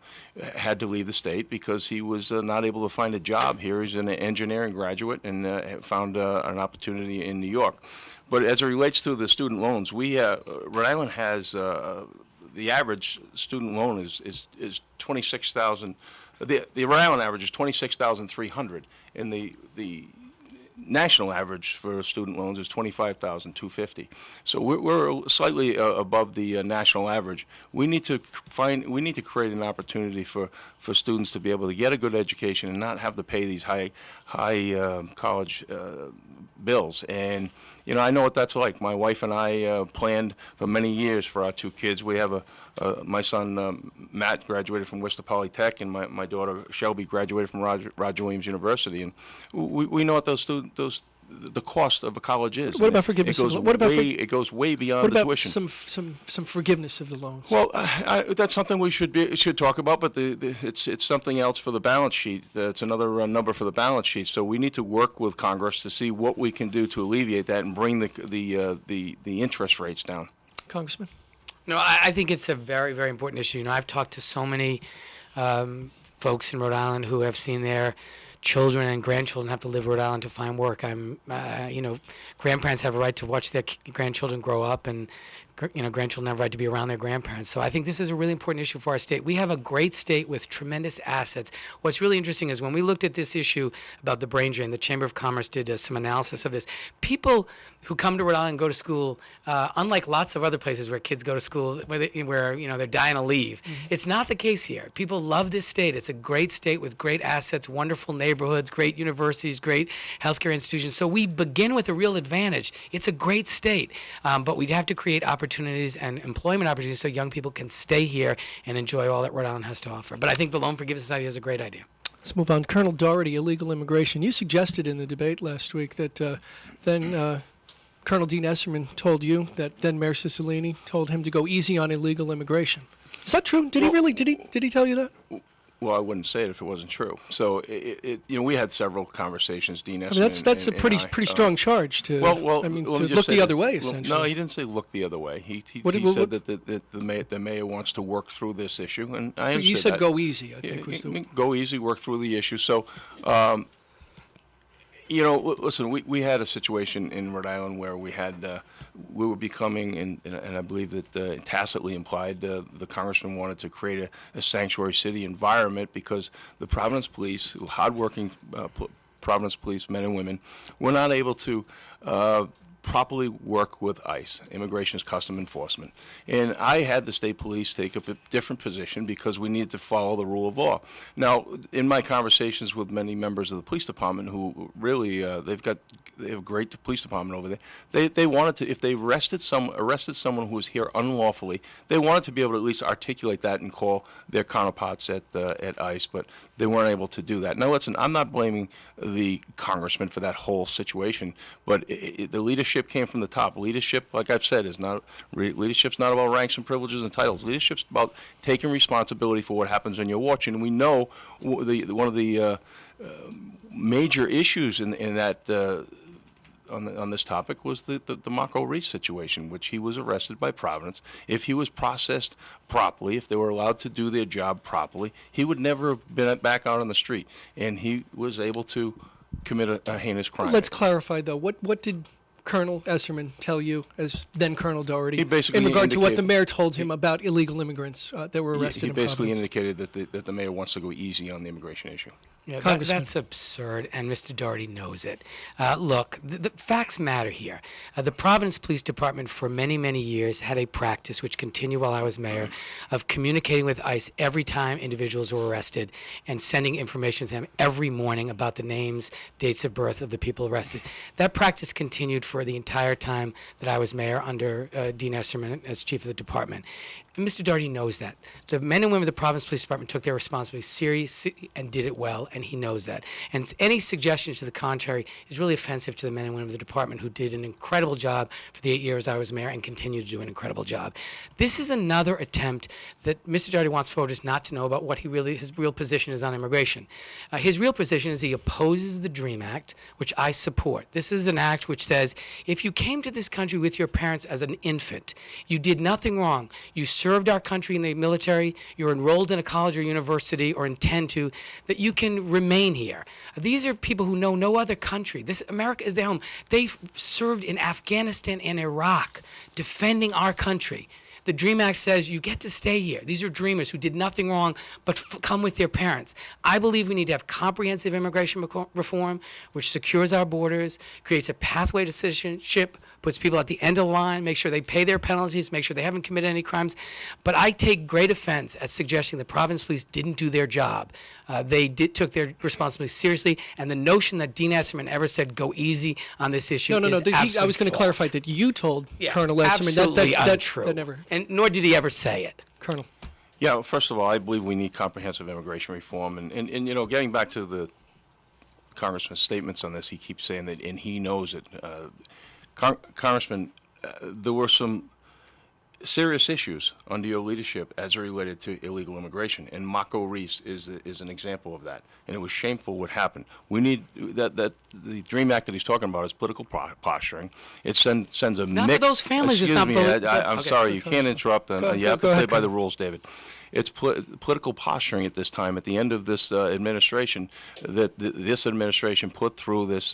had to leave the state because he was not able to find a job here. He's an engineering graduate and found an opportunity in New York. But as it relates to the student loans, Rhode Island has the average student loan is 26,000. The Rhode Island average is 26,300, and the national average for student loans is 25,250. So we're slightly above the national average. We need to create an opportunity for students to be able to get a good education and not have to pay these high college bills. And I know what that's like. My wife and I planned for many years for our two kids. We have my son Matt graduated from Worcester Polytech, and my daughter Shelby graduated from Roger Williams University. And we know what the cost of a college is. What about forgiveness? It goes way beyond What the about tuition. some forgiveness of the loans? Well, that's something we should talk about, but it's something else for the balance sheet. It's another number for the balance sheet. So we need to work with Congress to see what we can do to alleviate that and bring the interest rates down. Congressman? No, I think it's a very, very important issue. I've talked to so many folks in Rhode Island who have seen their children and grandchildren have to live in Rhode Island to find work. Grandparents have a right to watch their grandchildren grow up, and grandchildren have a right to be around their grandparents. So I think this is a really important issue for our state. We have a great state with tremendous assets. What's really interesting is when we looked at this issue about the brain drain, the Chamber of Commerce did some analysis of this. People who come to Rhode Island and go to school, unlike lots of other places where kids go to school where they're dying to leave, it's not the case here. People love this state. It's a great state with great assets, wonderful neighborhoods, great universities, great healthcare institutions. So we begin with a real advantage. It's a great state, but we'd have to create opportunities and employment opportunities so young people can stay here and enjoy all that Rhode Island has to offer. But I think the Loan Forgiveness idea is a great idea. Let's move on. Colonel Doherty, illegal immigration. You suggested in the debate last week that then Colonel Dean Esserman told you that then Mayor Cicilline told him to go easy on illegal immigration. Is that true? Did he really? Did he tell you that? Well, I wouldn't say it if it wasn't true. So, we had several conversations, Dean Esserman. I mean, that's a and pretty I, strong charge to. Well, I mean, let to me just look say the that- other way, well, essentially. No, he didn't say look the other way. He said that the mayor wants to work through this issue, and I understood You said that. go easy. I think was the. Go easy, work through the issue. So, listen, we had a situation in Rhode Island where we were becoming, and I believe that tacitly implied, the congressman wanted to create a sanctuary city environment because the Providence Police, hardworking Providence Police men and women, were not able to properly work with ICE, Immigration and Customs Enforcement. And I had the state police take up a different position because we needed to follow the rule of law. Now, in my conversations with many members of the police department who really, they have a great police department over there, they wanted to, if they arrested someone who was here unlawfully, they wanted to be able to at least articulate that and call their counterparts at ICE, but they weren't able to do that. Now, listen, I'm not blaming the congressman for that whole situation, but the leadership leadership came from the top. Leadership, like I've said, leadership's not about ranks and privileges and titles. Leadership's about taking responsibility for what happens in your watch. And we know one of the major issues in that on this topic was the Marco Reese situation, which he was arrested by Providence. If he was processed properly, if they were allowed to do their job properly, he would never have been back out on the street. And he was able to commit a heinous crime. Let's clarify, though. What did Colonel Esserman tell you, as then Colonel Doherty, in regard to what the mayor told him about illegal immigrants that were arrested in Providence? He basically indicated that the mayor wants to go easy on the immigration issue. Yeah, that's absurd, and Mr. Doherty knows it. Look, the facts matter here. The Providence Police Department for many, many years had a practice, which continued while I was mayor, of communicating with ICE every time individuals were arrested and sending information to them every morning about the names, dates of birth of the people arrested. That practice continued for the entire time that I was mayor under Dean Esserman as chief of the department. And Mr. Doherty knows that. The men and women of the Providence Police Department took their responsibility seriously and did it well, and he knows that. And any suggestion to the contrary is really offensive to the men and women of the department who did an incredible job for the 8 years I was mayor and continue to do an incredible job. This is another attempt that Mr. Doherty wants voters not to know about what his real position is on immigration. His real position is he opposes the DREAM Act, which I support. This is an act which says if you came to this country with your parents as an infant, you did nothing wrong, you served our country in the military, you're enrolled in a college or university or intend to, that you can remain here. These are people who know no other country. America is their home. They served in Afghanistan and Iraq defending our country. The DREAM Act says you get to stay here. These are dreamers who did nothing wrong but come with their parents. I believe we need to have comprehensive immigration reform, which secures our borders, creates a pathway to citizenship, puts people at the end of the line, make sure they pay their penalties, make sure they haven't committed any crimes. But I take great offense at suggesting the Providence Police didn't do their job. They took their responsibility seriously, and the notion that Dean Esserman ever said go easy on this issue is absolutely I was going to clarify that you told Colonel Esserman absolutely untrue. That never. And nor did he ever say it. Colonel. Yeah, well, first of all, I believe we need comprehensive immigration reform. And you know, getting back to the Congressman's statements on this, he keeps saying that, and he knows it. Congressman, there were some serious issues under your leadership as it related to illegal immigration, and Marco Reese is an example of that. And it was shameful what happened. We need that the DREAM Act that he's talking about is political posturing. It sends a mix. Not for those families. Excuse it's not me. I'm sorry. You can't interrupt. You have to play by the rules, David. It's political posturing at this time, at the end of this administration, that this administration put through this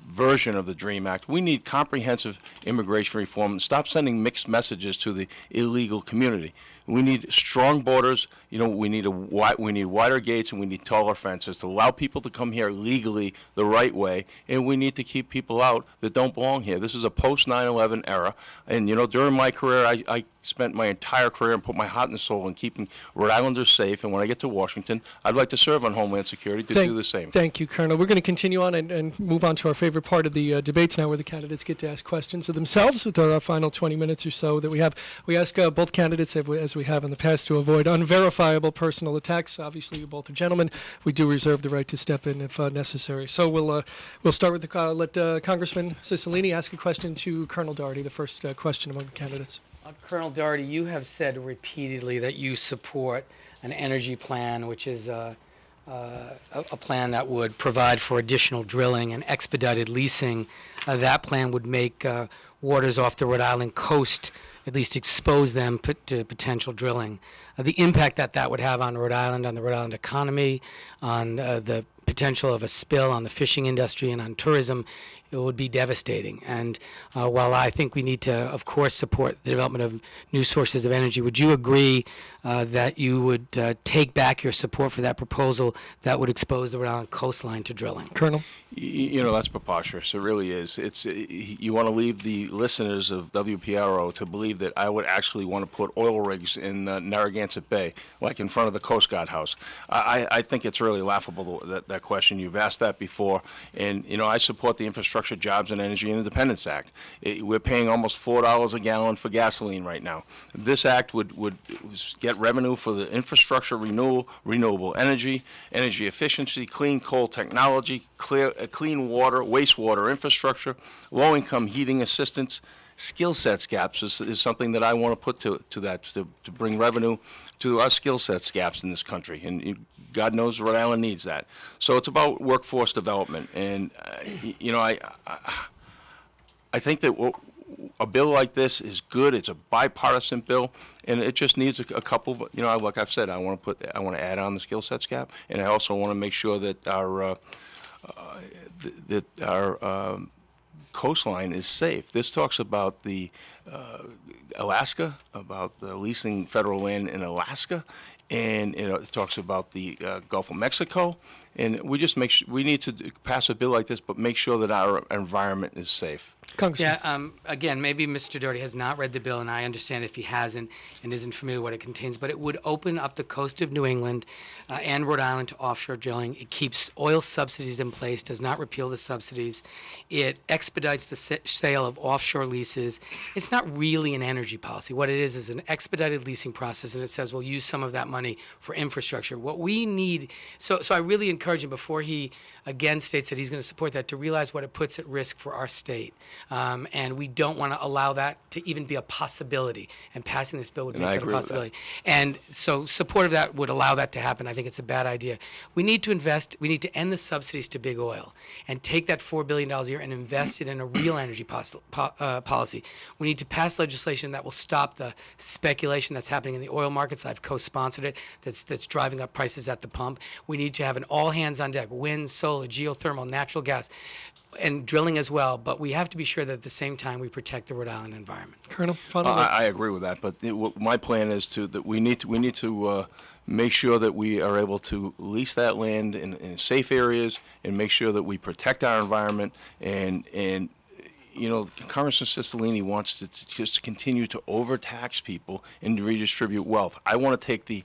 version of the DREAM Act. We need comprehensive immigration reform and stop sending mixed messages to the illegal community. We need strong borders. You know, we need wider gates, and we need taller fences to allow people to come here legally the right way. And we need to keep people out that don't belong here. This is a post 9/11 era, and you know, during my career, I spent my entire career and put my heart and soul in keeping Rhode Islanders safe. And when I get to Washington, I'd like to serve on Homeland Security to do the same. Thank you, Colonel. We're going to continue on and move on to our favorite part of the debates now, where the candidates get to ask questions of themselves with our final 20 minutes or so that we have. We ask both candidates, as we have in the past, to avoid unverifiable personal attacks. Obviously, you both are gentlemen. We do reserve the right to step in if necessary. So we'll start with let Congressman Cicilline ask a question to Colonel Doherty, the first question among the candidates. Colonel Doherty, you have said repeatedly that you support an energy plan, which is a plan that would provide for additional drilling and expedited leasing. That plan would make waters off the Rhode Island coast, at least expose them to potential drilling. The impact that would have on Rhode Island, on the Rhode Island economy, on the potential of a spill on the fishing industry and on tourism, it would be devastating. And while I think we need to, of course, support the development of new sources of energy, would you agree that you would take back your support for that proposal that would expose the Rhode Island coastline to drilling? Colonel? You know, that's preposterous. It really is. You want to leave the listeners of WPRO to believe that I would actually want to put oil rigs in Narragansett Bay, like in front of the Coast Guard house. I think it's really laughable, that question. You've asked that before. And, you know, I support the infrastructure Infrastructure, Jobs, and Energy Independence Act. We're paying almost $4 a gallon for gasoline right now. This act would get revenue for the infrastructure, renewable energy, energy efficiency, clean coal technology, clean water, wastewater infrastructure, low-income heating assistance. Skill sets gaps is something that I want to put to bring revenue to our skill sets gaps in this country, and God knows Rhode Island needs that. So it's about workforce development, and I think that a bill like this is good. It's a bipartisan bill, and it just needs a couple of, like I've said, I want to add on the skill sets gap, and I also want to make sure that our coastline is safe. This talks about the Alaska, about the leasing federal land in Alaska, and it talks about the Gulf of Mexico. And we just we need to pass a bill like this, but make sure that our environment is safe. Congressman. Yeah, again, maybe Mr. Doherty has not read the bill, and I understand if he hasn't and isn't familiar with what it contains, but it would open up the coast of New England and Rhode Island to offshore drilling. It keeps oil subsidies in place, does not repeal the subsidies. It expedites the sale of offshore leases. It's not really an energy policy. What it is an expedited leasing process, and it says we'll use some of that money for infrastructure. What we need, so I really encourage him before he again states that he's going to support that, to realize what it puts at risk for our state. And we don't want to allow that to even be a possibility. And passing this bill would make that a possibility. And so support of that would allow that to happen. I think it's a bad idea. We need to invest. We need to end the subsidies to big oil and take that $4 billion a year and invest it in a real energy policy. We need to pass legislation that will stop the speculation that's happening in the oil markets. I've co-sponsored it. That's driving up prices at the pump. We need to have an all hands on deck: wind, solar, geothermal, natural gas, and drilling as well, but we have to be sure that at the same time we protect the Rhode Island environment. Colonel, final I agree with that, but my plan is that we need to make sure that we are able to lease that land in safe areas and make sure that we protect our environment. And Congressman Cicilline wants to just continue to overtax people and redistribute wealth. I want to take the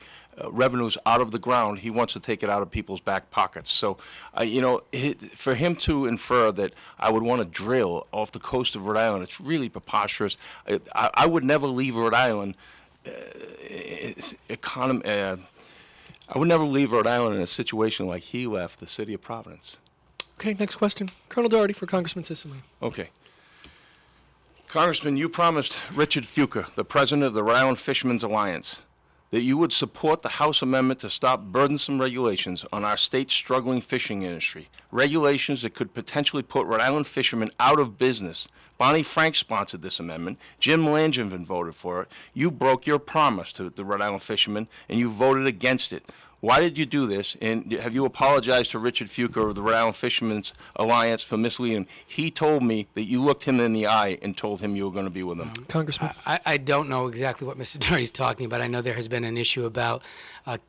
revenues out of the ground. He wants to take it out of people's back pockets. So, for him to infer that I would want to drill off the coast of Rhode Island, it's really preposterous. I would never leave Rhode Island I would never leave Rhode Island in a situation like he left the city of Providence. Okay, next question. Colonel Doherty for Congressman Cicilline. Okay. Congressman, you promised Richard Fuqua, the president of the Rhode Island Fishermen's Alliance, that you would support the House amendment to stop burdensome regulations on our state's struggling fishing industry, regulations that could potentially put Rhode Island fishermen out of business. Bonnie Frank sponsored this amendment. Jim Langevin voted for it. You broke your promise to the Rhode Island fishermen, and you voted against it. Why did you do this? And have you apologized to Richard Fuqua of the Rhode Island Fishermen's Alliance for misleading him? He told me that you looked him in the eye and told him you were going to be with him. Congressman. I don't know exactly what Mr. Doherty is talking about. I know there has been an issue about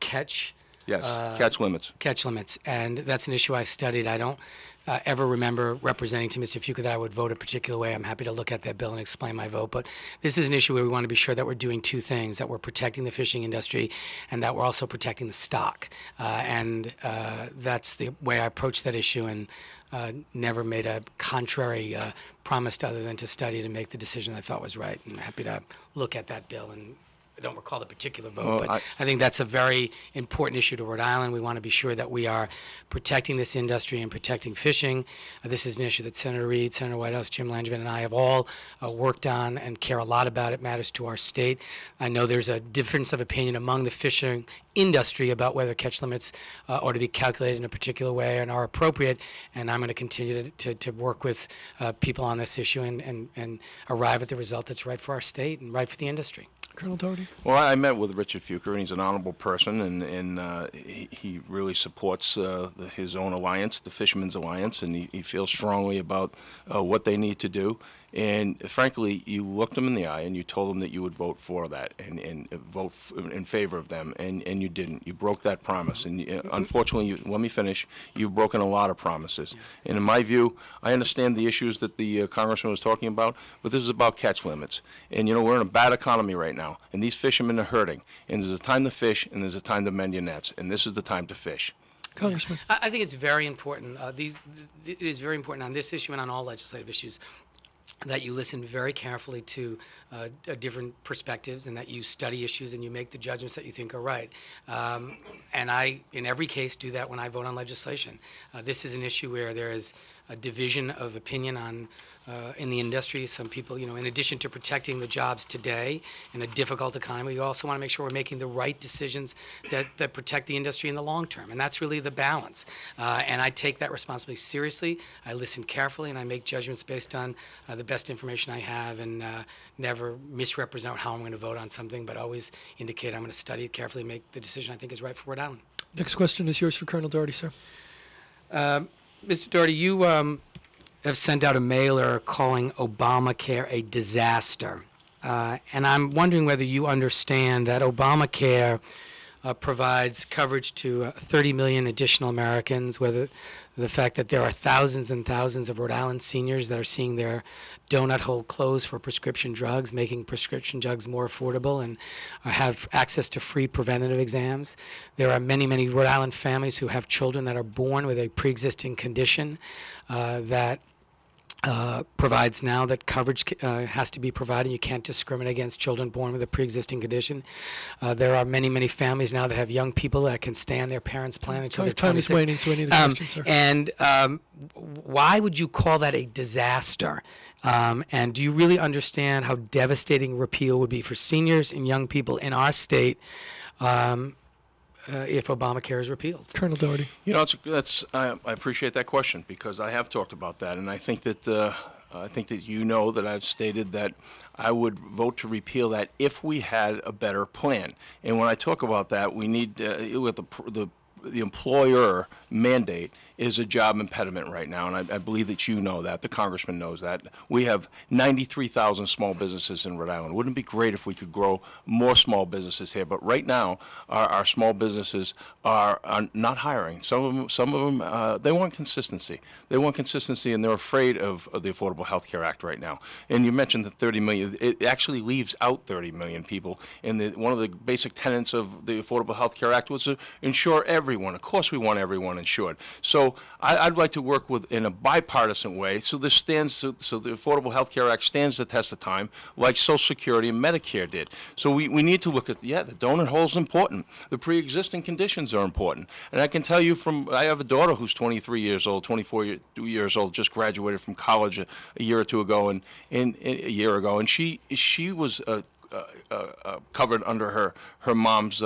catch. Yes, catch limits. Catch limits, and that's an issue I studied. I don't ever remember representing to Mr. Fuqua that I would vote a particular way. I'm happy to look at that bill and explain my vote. But this is an issue where we want to be sure that we're doing two things, that we're protecting the fishing industry and that we're also protecting the stock. And that's the way I approach that issue, and never made a contrary promise other than to study it and make the decision I thought was right. And I'm happy to look at that bill, and I don't recall the particular vote, but I think that's a very important issue to Rhode Island. We want to be sure that we are protecting this industry and protecting fishing. This is an issue that Senator Reid, Senator Whitehouse, Jim Langevin, and I have all worked on and care a lot about. It matters to our state. I know there's a difference of opinion among the fishing industry about whether catch limits ought to be calculated in a particular way and are appropriate, and I'm going to continue to work with people on this issue and arrive at the result that's right for our state and right for the industry. Colonel Doherty. Well, I met with Richard Fuqua, and he's an honorable person, and he really supports his own alliance, the Fishermen's Alliance, and he feels strongly about what they need to do. And frankly, you looked them in the eye and you told them that you would vote for that and vote in favor of them, and you didn't. You broke that promise. And unfortunately, let me finish, you've broken a lot of promises. And in my view, I understand the issues that the congressman was talking about, but this is about catch limits. And we're in a bad economy right now, and these fishermen are hurting. And there's a time to fish and there's a time to mend your nets, and this is the time to fish. Congressman. I think it's very important. It is very important on this issue and on all legislative issues that you listen very carefully to different perspectives and that you study issues and you make the judgments that you think are right. And I, in every case, do that when I vote on legislation. This is an issue where there is a division of opinion on in the industry. Some people, in addition to protecting the jobs today in a difficult economy, we also want to make sure we're making the right decisions that protect the industry in the long term. And that's really the balance. And I take that responsibility seriously. I listen carefully and I make judgments based on the best information I have, and never misrepresent how I'm going to vote on something, but always indicate I'm going to study it carefully and make the decision I think is right for Rhode Island. Next question is yours for Colonel Doherty, sir. Mr. Doherty, you have sent out a mailer calling Obamacare a disaster. And I'm wondering whether you understand that Obamacare provides coverage to 30 million additional Americans, whether the fact that there are thousands and thousands of Rhode Island seniors that are seeing their donut hole close for prescription drugs, making prescription drugs more affordable, and have access to free preventative exams. There are many, many Rhode Island families who have children that are born with a pre-existing condition that provides now that coverage has to be provided. You can't discriminate against children born with a pre-existing condition. There are many, many families now that have young people that can stay on their parents' plan until they're 26. Time is waning, so any other questions, sir? And why would you call that a disaster? And do you really understand how devastating repeal would be for seniors and young people in our state if Obamacare is repealed? Colonel Doherty. I appreciate that question, because I have talked about that, and I think that that I've stated that I would vote to repeal that if we had a better plan. And when I talk about that, we need with the employer mandate is a job impediment right now, and I believe that you know that. The congressman knows that. We have 93,000 small businesses in Rhode Island. Wouldn't it be great if we could grow more small businesses here? But right now, our small businesses are not hiring. Some of them, they want consistency. They want consistency, and they're afraid of the Affordable Health Care Act right now. And you mentioned the 30 million. It actually leaves out 30 million people. And one of the basic tenets of the Affordable Health Care Act was to insure everyone. Of course, we want everyone insured. So I'd like to work in a bipartisan way so the Affordable Health Care Act stands the test of time, like Social Security and Medicare did. So we need to look at, the donut hole is important. The pre-existing conditions are important. And I can tell you I have a daughter who's 24 years old, just graduated from college a year or two ago, and she was covered under her mom's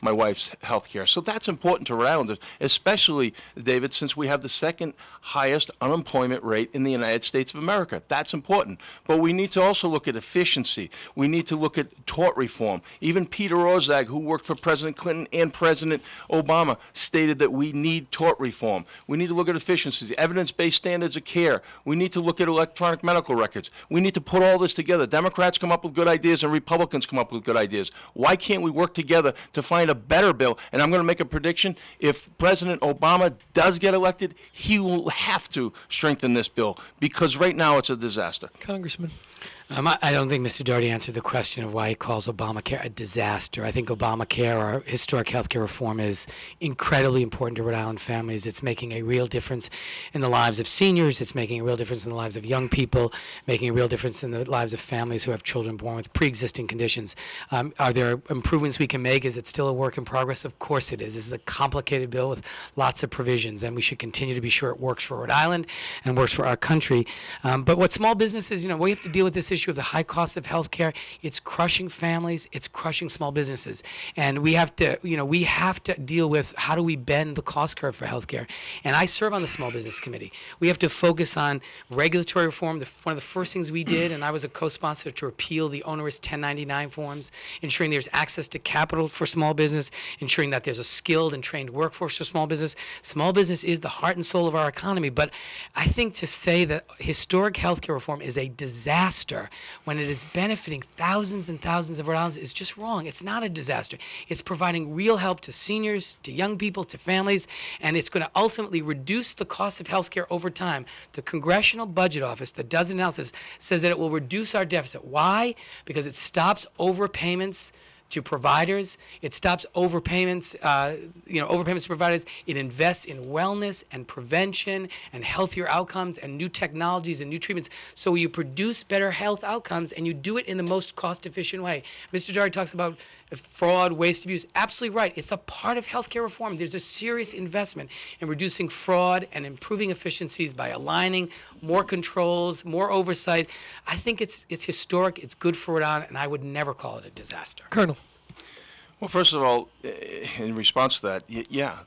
my wife's health care. So that's important to Rhode Islanders, especially, David, since we have the second highest unemployment rate in the United States of America. That's important. But we need to also look at efficiency. We need to look at tort reform. Even Peter Orszag, who worked for President Clinton and President Obama, stated that we need tort reform. We need to look at efficiencies, evidence-based standards of care. We need to look at electronic medical records. We need to put all this together. Democrats come up with good ideas and Republicans come up with good ideas. Why can't we work together to find a better bill? And I'm going to make a prediction. If President Obama does get elected, he will have to strengthen this bill, because right now it's a disaster. Congressman. I don't think Mr. Doherty answered the question of why he calls Obamacare a disaster. I think Obamacare, or historic health care reform, is incredibly important to Rhode Island families. It's making a real difference in the lives of seniors. It's making a real difference in the lives of young people, making a real difference in the lives of families who have children born with pre-existing conditions. Are there improvements we can make? Is it still a work in progress? Of course it is. This is a complicated bill with lots of provisions, and we should continue to be sure it works for Rhode Island and works for our country. But what small businesses, we have to deal with this issue of the high cost of health care. It's crushing families. It's crushing small businesses. And we have to, deal with how do we bend the cost curve for health care. And I serve on the Small Business Committee. We have to focus on regulatory reform. One of the first things we did, and I was a co-sponsor to repeal the onerous 1099 forms, ensuring there's access to capital for small business, ensuring that there's a skilled and trained workforce for small business. Small business is the heart and soul of our economy. But I think to say that historic health care reform is a disaster when it is benefiting thousands and thousands of Rhode Islanders is just wrong. It's not a disaster. It's providing real help to seniors, to young people, to families, and it's going to ultimately reduce the cost of health care over time. The Congressional Budget Office that does analysis says that it will reduce our deficit. Why? Because it stops overpayments to providers. It stops overpayments, overpayments to providers. It invests in wellness and prevention and healthier outcomes and new technologies and new treatments. So you produce better health outcomes, and you do it in the most cost-efficient way. Mr. Jari talks about fraud, waste, abuse. Absolutely right. It's a part of healthcare reform. There's a serious investment in reducing fraud and improving efficiencies by aligning more controls, more oversight. I think it's historic. It's good for Rhode Island, and I would never call it a disaster. Colonel. Well, first of all, in response to that,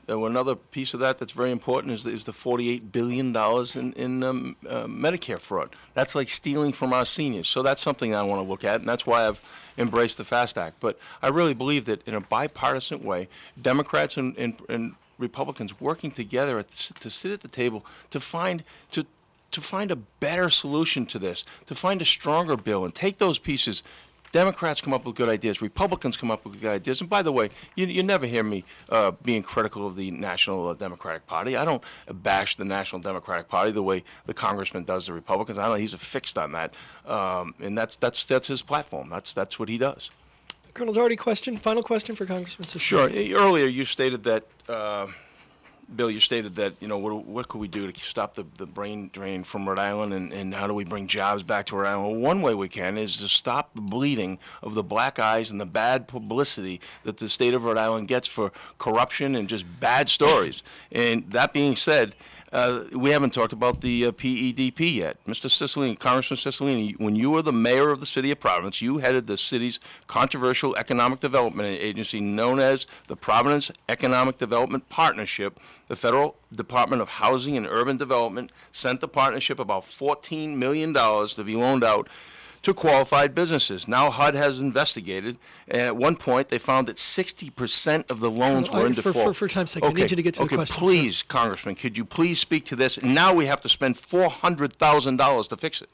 another piece of that that's very important is the $48 billion in Medicare fraud. That's like stealing from our seniors. So that's something I want to look at, and that's why I've embraced the FAST Act. But I really believe that in a bipartisan way, Democrats and Republicans working together to sit at the table to find a better solution to this, to find a stronger bill, and take those pieces. Democrats come up with good ideas. Republicans come up with good ideas. And by the way, you never hear me being critical of the National Democratic Party. I don't bash the National Democratic Party the way the congressman does the Republicans. I know he's fixed on that, and that's his platform. That's what he does. Colonel Doherty, final question for Congressman Cicilline. Sure. Earlier, you stated that. Bill, you stated that, what could we do to stop the brain drain from Rhode Island, and how do we bring jobs back to Rhode Island? Well, one way we can is to stop the bleeding of the black eyes and the bad publicity that the state of Rhode Island gets for corruption and just bad stories. And that being said, we haven't talked about the PEDP yet. Mr. Cicilline, Congressman Cicilline, when you were the mayor of the city of Providence, you headed the city's controversial economic development agency known as the Providence Economic Development Partnership. The Federal Department of Housing and Urban Development sent the partnership about $14 million to be loaned out to qualified businesses. Now HUD has investigated, and at one point they found that 60% of the loans were in default. For time's sake, I need you to get to the question. Please, sir. Congressman, could you please speak to this? And now we have to spend $400,000 to fix it.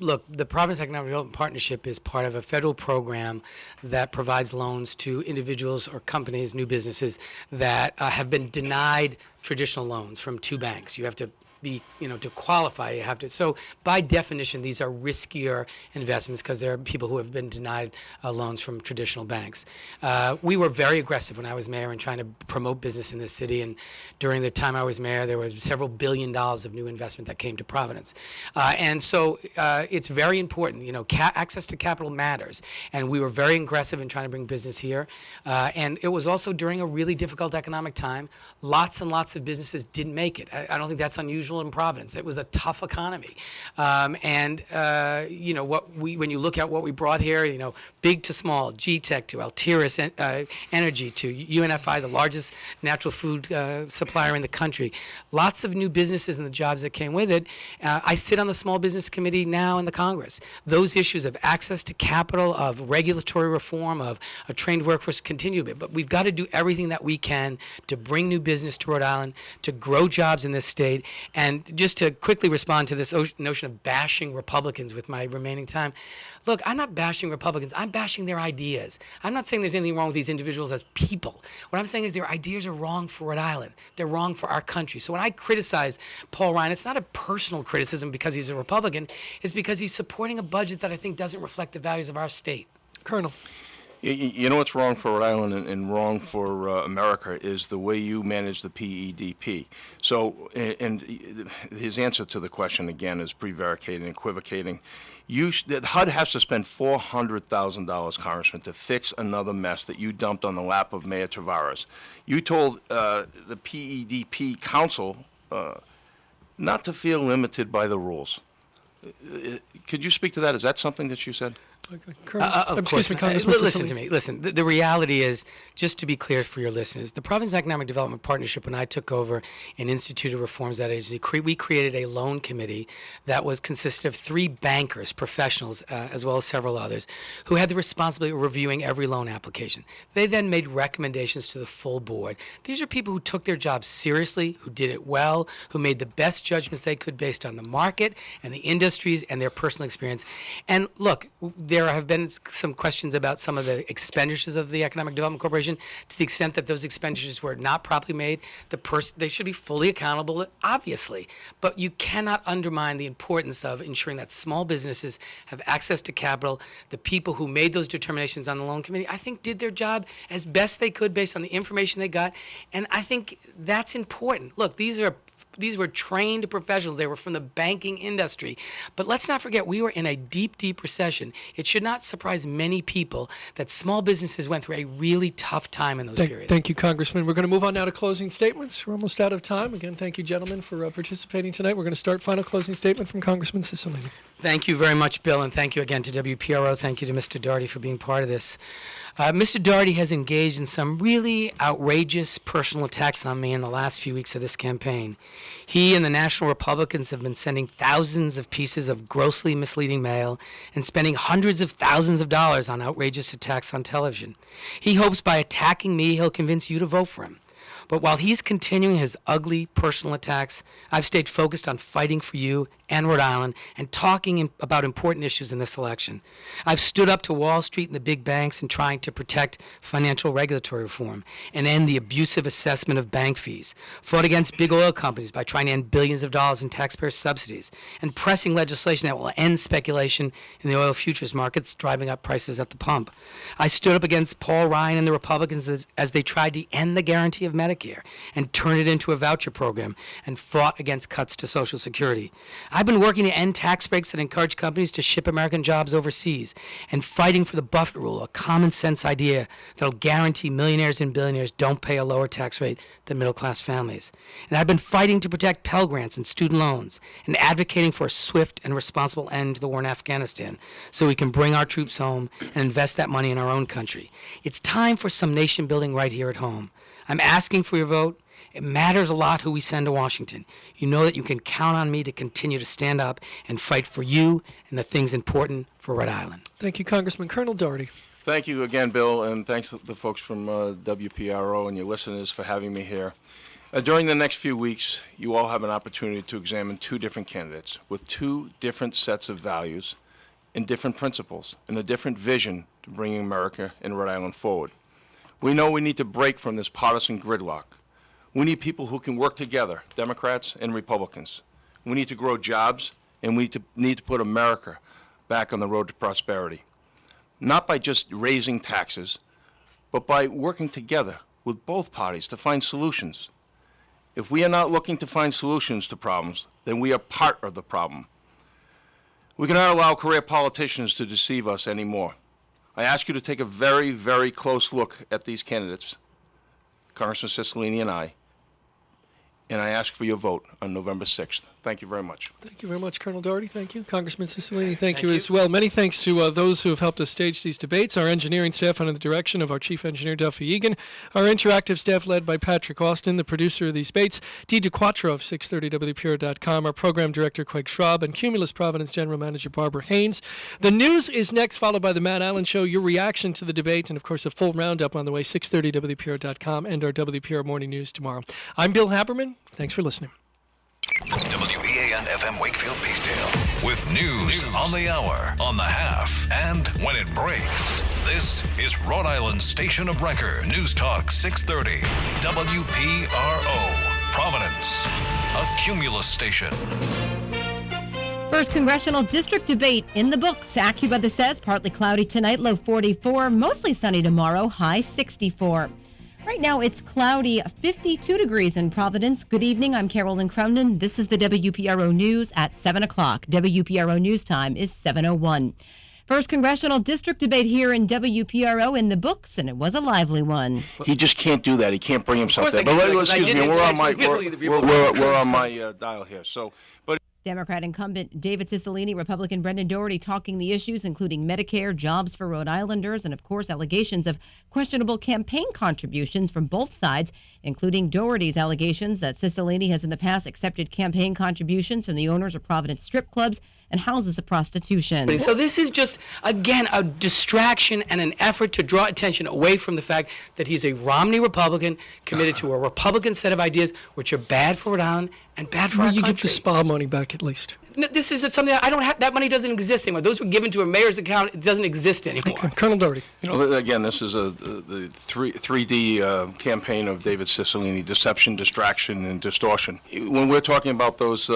Look, the Providence Economic Development Partnership is part of a federal program that provides loans to individuals or companies, new businesses, that have been denied traditional loans from two banks. You have to to qualify, you have to. So by definition, these are riskier investments because there are people who have been denied loans from traditional banks. We were very aggressive when I was mayor in trying to promote business in this city. And during the time I was mayor, there was several $1 billion of new investment that came to Providence. And so it's very important. Access to capital matters. And we were very aggressive in trying to bring business here. And it was also during a really difficult economic time. Lots and lots of businesses didn't make it. I don't think that's unusual in Providence. It was a tough economy. When you look at what we brought here, big to small, G-Tech to Altiris Energy to UNFI, the largest natural food supplier in the country. Lots of new businesses and the jobs that came with it. I sit on the Small Business Committee now in the Congress. Those issues of access to capital, of regulatory reform, of a trained workforce continue. But we've got to do everything that we can to bring new business to Rhode Island, to grow jobs in this state. And just to quickly respond to this notion of bashing Republicans with my remaining time, look, I'm not bashing Republicans. I'm bashing their ideas. I'm not saying there's anything wrong with these individuals as people. What I'm saying is their ideas are wrong for Rhode Island. They're wrong for our country. So when I criticize Paul Ryan, it's not a personal criticism because he's a Republican. It's because he's supporting a budget that I think doesn't reflect the values of our state. Colonel. You know what's wrong for Rhode Island and wrong for America is the way you manage the PEDP. So, and his answer to the question, again, is prevaricating and equivocating. HUD has to spend $400,000, Congressman, to fix another mess that you dumped on the lap of Mayor Tavares. You told the PEDP Council not to feel limited by the rules. Could you speak to that? Is that something that you said? Of course. Listen to me. Listen, the reality is, just to be clear for your listeners, the Providence Economic Development Partnership, when I took over and instituted reforms at agency, we created a loan committee that consisted of 3 bankers, professionals, as well as several others, who had the responsibility of reviewing every loan application. They then made recommendations to the full board. These are people who took their jobs seriously, who did it well, who made the best judgments they could based on the market and the industries and their personal experience. And look, there there have been some questions about some of the expenditures of the Economic Development Corporation. To the extent that those expenditures were not properly made, they should be fully accountable, obviously. But you cannot undermine the importance of ensuring that small businesses have access to capital. The people who made those determinations on the loan committee, I think, did their job as best they could based on the information they got, and I think that's important. Look, these were trained professionals. They were from the banking industry. But let's not forget, we were in a deep, deep recession. It should not surprise many people that small businesses went through a really tough time in those periods. Thank you, Congressman. We're going to move on now to closing statements. We're almost out of time. Again, thank you, gentlemen, for participating tonight. We're going to start final closing statement from Congressman Cicilline. Thank you very much, Bill, and thank you again to WPRO. Thank you to Mr. Daugherty for being part of this. Mr. Daugherty has engaged in some really outrageous personal attacks on me in the last few weeks of this campaign. He and the National Republicans have been sending thousands of pieces of grossly misleading mail and spending hundreds of thousands of dollars on outrageous attacks on television. He hopes by attacking me, he'll convince you to vote for him. But while he's continuing his ugly personal attacks, I've stayed focused on fighting for you and Rhode Island and talking about important issues in this election. I've stood up to Wall Street and the big banks in trying to protect financial regulatory reform and end the abusive assessment of bank fees, fought against big oil companies by trying to end billions of dollars in taxpayer subsidies, and pressing legislation that will end speculation in the oil futures markets, driving up prices at the pump. I stood up against Paul Ryan and the Republicans as they tried to end the guarantee of Medicare and turn it into a voucher program, and fought against cuts to Social Security. I've been working to end tax breaks that encourage companies to ship American jobs overseas, and fighting for the Buffett rule, a common sense idea that will guarantee millionaires and billionaires don't pay a lower tax rate than middle-class families. And I've been fighting to protect Pell Grants and student loans, and advocating for a swift and responsible end to the war in Afghanistan so we can bring our troops home and invest that money in our own country. It's time for some nation building right here at home. I'm asking for your vote. It matters a lot who we send to Washington. You know that you can count on me to continue to stand up and fight for you and the things important for Rhode Island. Thank you, Congressman. Colonel Daugherty. Thank you again, Bill, and thanks to the folks from WPRO and your listeners for having me here. During the next few weeks, you all have an opportunity to examine two different candidates with two different sets of values and different principles and a different vision to bringing America and Rhode Island forward. We know we need to break from this partisan gridlock. We need people who can work together, Democrats and Republicans. We need to grow jobs, and we need to put America back on the road to prosperity. Not by just raising taxes, but by working together with both parties to find solutions. If we are not looking to find solutions to problems, then we are part of the problem. We cannot allow career politicians to deceive us anymore. I ask you to take a very, very close look at these candidates, Congressman Cicilline and I ask for your vote on November 6th. Thank you very much. Thank you very much, Colonel Daugherty. Thank you. Congressman Cicilline, thank you as well. Many thanks to those who have helped us stage these debates, our engineering staff under the direction of our Chief Engineer, Duffy Egan, our interactive staff led by Patrick Austin, the producer of these debates, Dee DeQuattro of 630WPRO.com, our program director, Craig Schraub, and Cumulus Providence General Manager, Barbara Haynes. The news is next, followed by the Matt Allen Show, your reaction to the debate, and, of course, a full roundup on the way, 630WPRO.com, and our WPRO Morning News tomorrow. I'm Bill Haberman. Thanks for listening. WEAN FM Wakefield Peacedale with news on the hour, on the half, and when it breaks. This is Rhode Island's station of record, News Talk 630, WPRO, Providence, a Cumulus station. First congressional district debate in the books. AccuWeather says partly cloudy tonight, low 44, mostly sunny tomorrow, high 64. Right now, it's cloudy, 52 degrees in Providence. Good evening. I'm Carolyn Cronin. This is the WPRO News at 7 o'clock. WPRO News time is 7:01. First congressional district debate here in WPRO in the books, and it was a lively one. He just can't do that. He can't bring himself there. But excuse me, we're on my dial here. So, but. Democrat incumbent David Cicilline, Republican Brendan Daugherty talking the issues, including Medicare, jobs for Rhode Islanders, and, of course, allegations of questionable campaign contributions from both sides, including Daugherty's allegations that Cicilline has in the past accepted campaign contributions from the owners of Providence strip clubs and houses of prostitution. So this is just, again, a distraction and an effort to draw attention away from the fact that he's a Romney Republican committed to a Republican set of ideas which are bad for Rhode Island and bad for our You country. give the spa money back at least. No, this is something that I don't have. That money doesn't exist anymore. Those were given to a mayor's account. It doesn't exist anymore. Colonel Doherty. Again, this is the 3D campaign of David Cicilline: deception, distraction, and distortion. When we're talking about those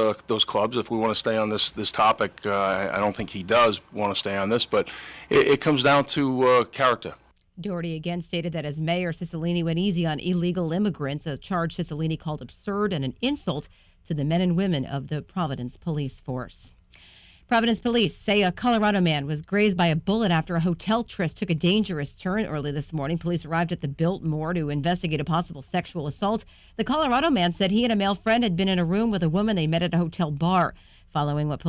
clubs, if we want to stay on this topic, I don't think he does want to stay on this, but it comes down to character. Doherty again stated that as mayor, Cicilline went easy on illegal immigrants, a charge Cicilline called absurd and an insult to the men and women of the Providence Police Force. Providence police say a Colorado man was grazed by a bullet after a hotel tryst took a dangerous turn early this morning. Police arrived at the Biltmore to investigate a possible sexual assault. The Colorado man said he and a male friend had been in a room with a woman they met at a hotel bar. Following what